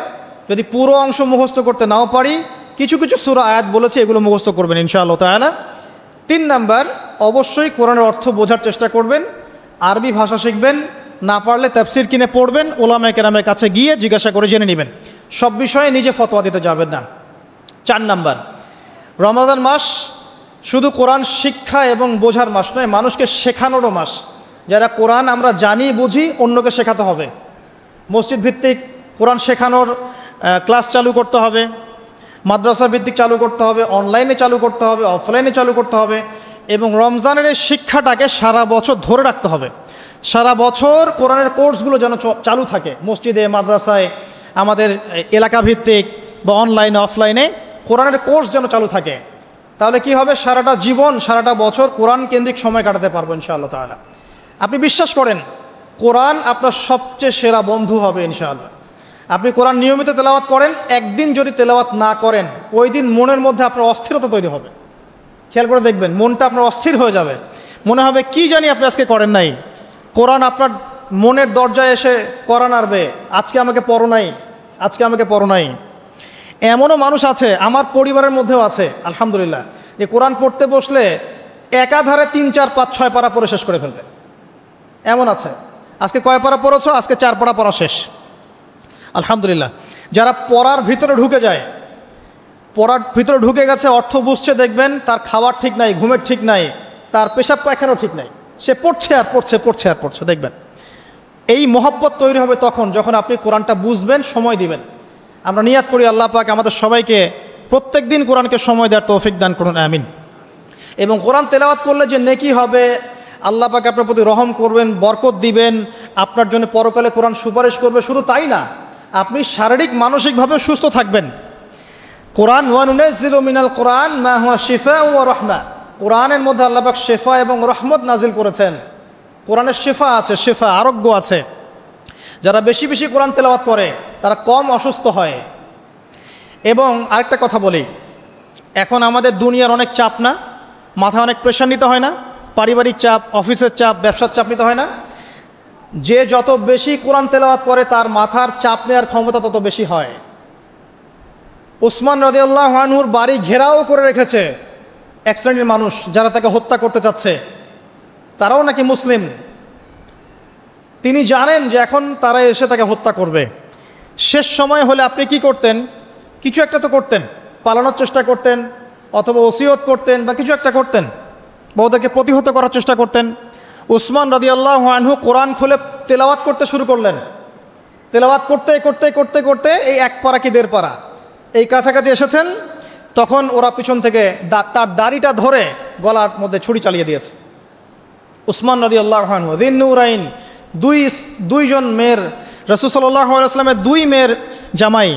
যদি পুরো অংশ মুখস্থ করতে নাও পারি, কিছু কিছু সূরা আয়াত বলেছে এগুলো মুখস্থ করবেন ইনশাআল্লাহ তাআলা। 3 নাম্বার, অবশ্যই কোরআনের অর্থ বোঝার চেষ্টা করবেন, আরবি ভাষা শিখবেন, না পারলে তাফসীর কিনে পড়বেন, উলামায়ে কেরামের কাছে গিয়ে জিজ্ঞাসা করে জেনে নেবেন। সব বিষয়ে নিজে ফতোয়া দিতে যাবেন না। 4 নাম্বার, রমজান মাস শুধু কোরআন শিক্ষা এবং বোঝার মাস নয়, মানুষকে শেখানোরও মাস। যারা কোরআন আমরা জানি, বুঝি, অন্যকে শেখাতে হবে। মসজিদ ভিত্তিক কোরআন শেখানোর ক্লাস চালু করতে হবে, মাদ্রাসা ভিত্তিক চালু করতে হবে, অনলাইনে চালু করতে হবে, অফলাইনে চালু করতে হবে। এবং রমজানের এই শিক্ষাটাকে সারা বছর ধরে রাখতে হবে। সারা বছর কোরআনের কোর্সগুলো যেন চালু থাকে, মসজিদে, মাদ্রাসায়, আমাদের এলাকাভিত্তিক বা অনলাইনে অফলাইনে কোরআনের কোর্স যেন চালু থাকে। তাহলে কি হবে, সারাটা জীবন, সারাটা বছর কোরআন কেন্দ্রিক সময় কাটাতে পারবো ইনশাআল্লাহ তাআলা। আপনি বিশ্বাস করেন কোরআন আপনার সবচেয়ে সেরা বন্ধু হবে ইনশাআল্লাহ। আপনি কোরআন নিয়মিত তেলাওয়াত করেন, একদিন যদি তেলাওয়াত না করেন ওই দিন মনের মধ্যে আপনার অস্থিরতা তৈরি হবে। খেয়াল করে দেখবেন, মনটা আপনার অস্থির হয়ে যাবে, মনে হবে কি জানি আপনি আজকে করেন নাই। কোরআন আপনার মনের দরজায় এসে কোরআন আনবে, আজকে আমাকে পড়ো নাই, আজকে আমাকে পড়ো নাই। এমনও মানুষ আছে, আমার পরিবারের মধ্যেও আছে আলহামদুলিল্লাহ, যে কোরআন পড়তে বসলে একাধারে 3, 4, 5, 6 পারা পড়ে শেষ করে ফেলবে। এমন আছে, আজকে কয় পারা পড়েছো, আজকে 4 পারা পড়া শেষ আলহামদুলিল্লাহ। যারা পড়ার ভিতরে ঢুকে যায়, পড়ার ভিতরে ঢুকে গেছে, অর্থ বুঝছে, দেখবেন তার খাওয়ার ঠিক নাই, ঘুমের ঠিক নাই, তার পেশাব পায়খানাও ঠিক নাই, সে পড়ছে আর পড়ছে, পড়ছে আর পড়ছে। দেখবেন এই মহব্বত তৈরি হবে তখন যখন আপনি কোরআনটা বুঝবেন, সময় দিবেন। আমরা নিয়াত করি আল্লাহ পাক আমাদের সবাইকে প্রত্যেক দিন কোরআনকে সময় দেওয়ার তৌফিক দান করুন, আমিন। এবং কোরআন তেলাওয়াত করলে যে নেকি হবে, আল্লাহ পাক আপনার প্রতি রহম করবেন, বরকত দিবেন, আপনার জন্য পরকালে কোরআন সুপারিশ করবে। শুধু তাই না, আপনি শারীরিক মানসিকভাবে সুস্থ থাকবেন। কোরআন ওয়ানুনাজ্জিলু মিনাল কোরআন মা হুয়া শিফাউ ওয়া রাহমা, কোরআনের মধ্যে আল্লাহ পাক শিফা এবং রহমত নাজিল করেছেন। কোরআনের শিফা আছে, শিফা আরোগ্য আছে। যারা বেশি বেশি কোরআন তেলাওয়াত করে তারা কম অসুস্থ হয়। এবং আরেকটা কথা বলি, এখন আমাদের দুনিয়ার অনেক চাপ না, মাথায় অনেক প্রেশার নিতে হয় না, পারিবারিক চাপ, অফিসের চাপ, ব্যবসার চাপ নিতে হয় না। যে যত বেশি কোরআন তেলাওয়াত করে তার মাথার চাপ নেওয়ার ক্ষমতা তত বেশি হয়। উসমান রাদিয়াল্লাহু আনহুর বাড়ি ঘেরাও করে রেখেছে এক শ্রেণীর মানুষ, যারা তাকে হত্যা করতে চাচ্ছে, তারাও নাকি মুসলিম। তিনি জানেন যে এখন তারা এসে তাকে হত্যা করবে। শেষ সময় হলে আপনি কি করতেন? কিছু একটা তো করতেন, পালানোর চেষ্টা করতেন, অথবা ওসিয়ত করতেন, বা কিছু একটা করতেন, বা ওদেরকে প্রতিহত করার চেষ্টা করতেন। উসমান রাদিয়াল্লাহু আনহু কোরআন খুলে তেলাওয়াত করতে শুরু করলেন। তেলাওয়াত করতে করতে করতে করতে এই 1 পারা কি 1.5 পারা এই কাছাকাছি এসেছেন, তখন ওরা পিছন থেকে তার দাড়িটা ধরে গলার মধ্যে ছুরি চালিয়ে দিয়েছে। উসমান রাদিয়াল্লাহু আনহু যিন নূরাইন, দুইজন মেয়ের, রাসূল সাল্লাল্লাহু আলাইহি ওয়াসাল্লামের 2 মেয়ের জামাই,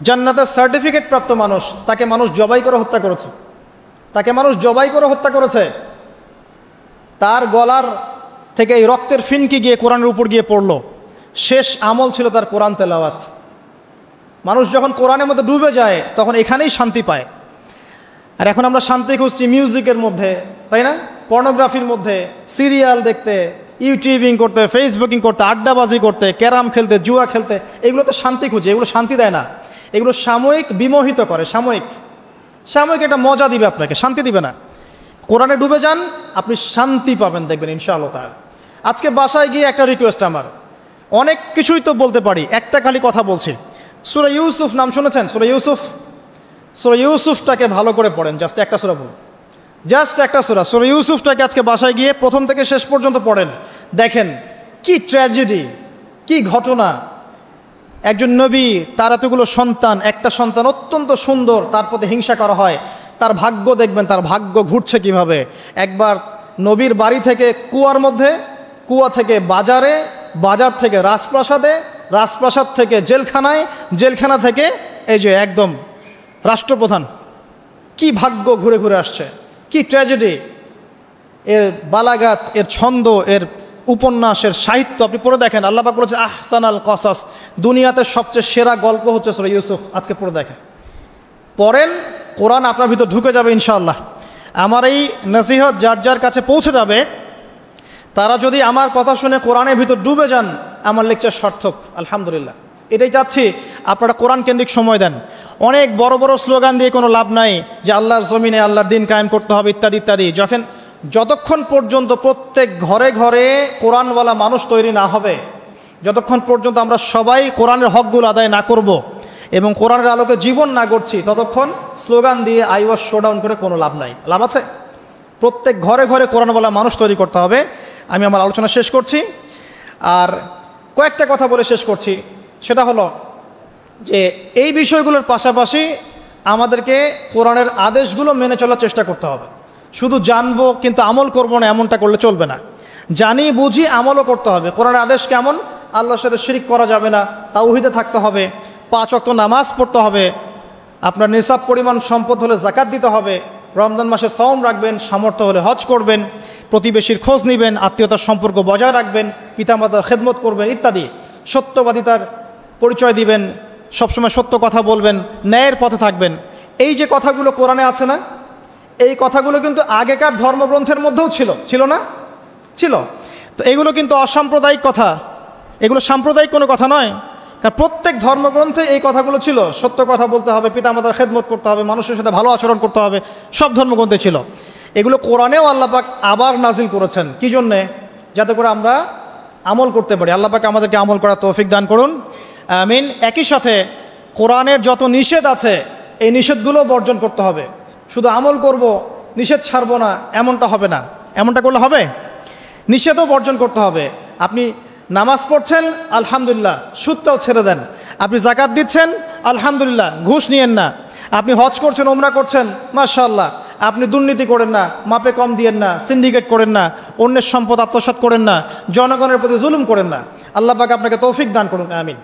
জান্নাতের সার্টিফিকেট প্রাপ্ত মানুষ, তাকে মানুষ জবাই করে হত্যা করেছে, তাকে মানুষ জবাই করে হত্যা করেছে। তার গলার থেকে এই রক্তের ফিনকি গিয়ে কোরআনের উপর গিয়ে পড়ল। শেষ আমল ছিল তার কোরআন তেলাওয়াত। মানুষ যখন কোরআনের মধ্যে ডুবে যায় তখন এখানেই শান্তি পায়। আর এখন আমরা শান্তি খুঁজছি মিউজিকের মধ্যে, তাই না? পর্নোগ্রাফির মধ্যে, সিরিয়াল দেখতে, ইউটিউবিং করতে, ফেসবুকিং করতে, আড্ডাবাজি করতে, ক্যারাম খেলতে, জুয়া খেলতে, এগুলোতে শান্তি খুঁজে। এগুলো শান্তি দেয় না, এগুলো সাময়িক বিমোহিত করে, সাময়িক একটা মজা দিবে আপনাকে, শান্তি দিবে না। কোরআনে ডুবে যান, আপনি শান্তি পাবেন, দেখবেন ইনশাআল্লাহ তাআলা। আজকে বাসায় গিয়ে একটা রিকোয়েস্ট আমার, অনেক কিছুই তো বলতে পারি, একটা খালি কথা বলছি। সূরা ইউসুফ নাম শুনেছেন? সূরা ইউসুফটাকে ভালো করে পড়েন, জাস্ট একটা সূরা বলুন, জাস্ট একটা সূরা ইউসুফটাকে আজকে বাসায় গিয়ে প্রথম থেকে শেষ পর্যন্ত পড়েন। দেখেন কি ট্র্যাজেডি, কি ঘটনা। একজন নবী, তার এতগুলো সন্তান, একটা সন্তান অত্যন্ত সুন্দর, তার প্রতি হিংসা করা হয়। তার ভাগ্য দেখবেন, তার ভাগ্য ঘুরছে কিভাবে। একবার নবীর বাড়ি থেকে কুয়ার মধ্যে, কুয়া থেকে বাজারে, বাজার থেকে রাজপ্রাসাদে, রাজপ্রাসাদ থেকে জেলখানায়, জেলখানা থেকে এই যে একদম রাষ্ট্রপ্রধান। কি ভাগ্য ঘুরে ঘুরে আসছে, কি ট্র্যাজেডি। এর বালাগাত, এর ছন্দ, এর উপন্যাসের সাহিত্য আপনি পড়ে দেখেন। আল্লাহ পাক বলেছেন আহসানাল কসাস, দুনিয়াতে সবচেয়ে সেরা গল্প হচ্ছে সূরা ইউসুফ। আজকে পড়ে দেখেন, পড়েন, কোরআন আপনার ভিতর ঢুকে যাবে ইনশাআল্লাহ। আমার এই নসিহত যার যার কাছে পৌঁছে যাবে, তারা যদি আমার কথা শুনে কোরআনের ভিতর ডুবে যান, আমার লেকচার সার্থক আলহামদুলিল্লাহ। এটাই চাচ্ছি, আপনারা কোরআন কেন্দ্রিক সময় দেন। অনেক বড় বড় স্লোগান দিয়ে কোনো লাভ নাই, যে আল্লাহর জমিনে আল্লাহর দিন কায়েম করতে হবে ইত্যাদি ইত্যাদি। যতক্ষণ পর্যন্ত প্রত্যেক ঘরে ঘরে কোরআনওয়ালা মানুষ তৈরি না হবে, যতক্ষণ পর্যন্ত আমরা সবাই কোরআনের হকগুলো আদায় না করব এবং কোরআনের আলোকে জীবন না গড়ছি, ততক্ষণ স্লোগান দিয়ে আইওয়াস শোডাউন করে কোনো লাভ নাই। লাভ আছে? প্রত্যেক ঘরে ঘরে কোরআনওয়ালা মানুষ তৈরি করতে হবে। আমি আমার আলোচনা শেষ করছি, আর কয়েকটা কথা বলে শেষ করছি। সেটা হলো যে এই বিষয়গুলোর পাশাপাশি আমাদেরকে কোরআনের আদেশগুলো মেনে চলার চেষ্টা করতে হবে। শুধু জানবো কিন্তু আমল করব না, এমনটা করলে চলবে না। জানি বুঝি আমলও করতে হবে। কোরআনের আদেশ কেমন? আল্লাহর সাথে শিরিক করা যাবে না, তাওহীদে থাকতে হবে, 5 ওয়াক্ত নামাজ পড়তে হবে, আপনার নিসাব পরিমাণ সম্পদ হলে যাকাত দিতে হবে, রমজান মাসে সওম রাখবেন, সামর্থ্য হলে হজ করবেন, প্রতিবেশীর খোঁজ নেবেন, আত্মীয়তার সম্পর্ক বজায় রাখবেন, পিতামাতার খেদমত করবেন ইত্যাদি। সত্যবাদিতার পরিচয় দিবেন, সবসময় সত্য কথা বলবেন, ন্যায়ের পথে থাকবেন। এই যে কথাগুলো কোরআনে আছে না, এই কথাগুলো কিন্তু আগেকার ধর্মগ্রন্থের মধ্যেও ছিল না? ছিল। তো এগুলো কিন্তু অসাম্প্রদায়িক কথা, এগুলো সাম্প্রদায়িক কোনো কথা নয়। কারণ প্রত্যেক ধর্মগ্রন্থে এই কথাগুলো ছিল। সত্য কথা বলতে হবে, পিতামাতার খেদমত করতে হবে, মানুষের সাথে ভালো আচরণ করতে হবে, সব ধর্মগ্রন্থে ছিল। এগুলো কোরআনেও আল্লাহ পাক আবার নাজিল করেছেন। কি জন্যে? যাতে করে আমরা আমল করতে পারি। আল্লাহ পাক আমাদেরকে আমল করার তৌফিক দান করুন, আমিন। একই সাথে কোরআনের যত নিষেধ আছে এই নিষেধগুলো বর্জন করতে হবে। শুধু আমল করব, নিষেধ ছাড়বো না, এমনটা হবে না। এমনটা করলে হবে? নিষেধও বর্জন করতে হবে। আপনি নামাজ পড়ছেন, আলহামদুলিল্লাহ, সুদটাও ছেড়ে দেন। আপনি যাকাত দিচ্ছেন, আলহামদুলিল্লাহ, ঘুষ নিয়েন না। আপনি হজ করছেন, ওমরা করছেন, মাশাআল্লাহ, আপনি দুর্নীতি করেন না, মাপে কম দিয়েন না, সিন্ডিকেট করেন না, অন্যের সম্পদ আত্মসাৎ করেন না, জনগণের প্রতি জুলুম করেন না। আল্লাহ পাক আপনাকে তৌফিক দান করুন, আমিন।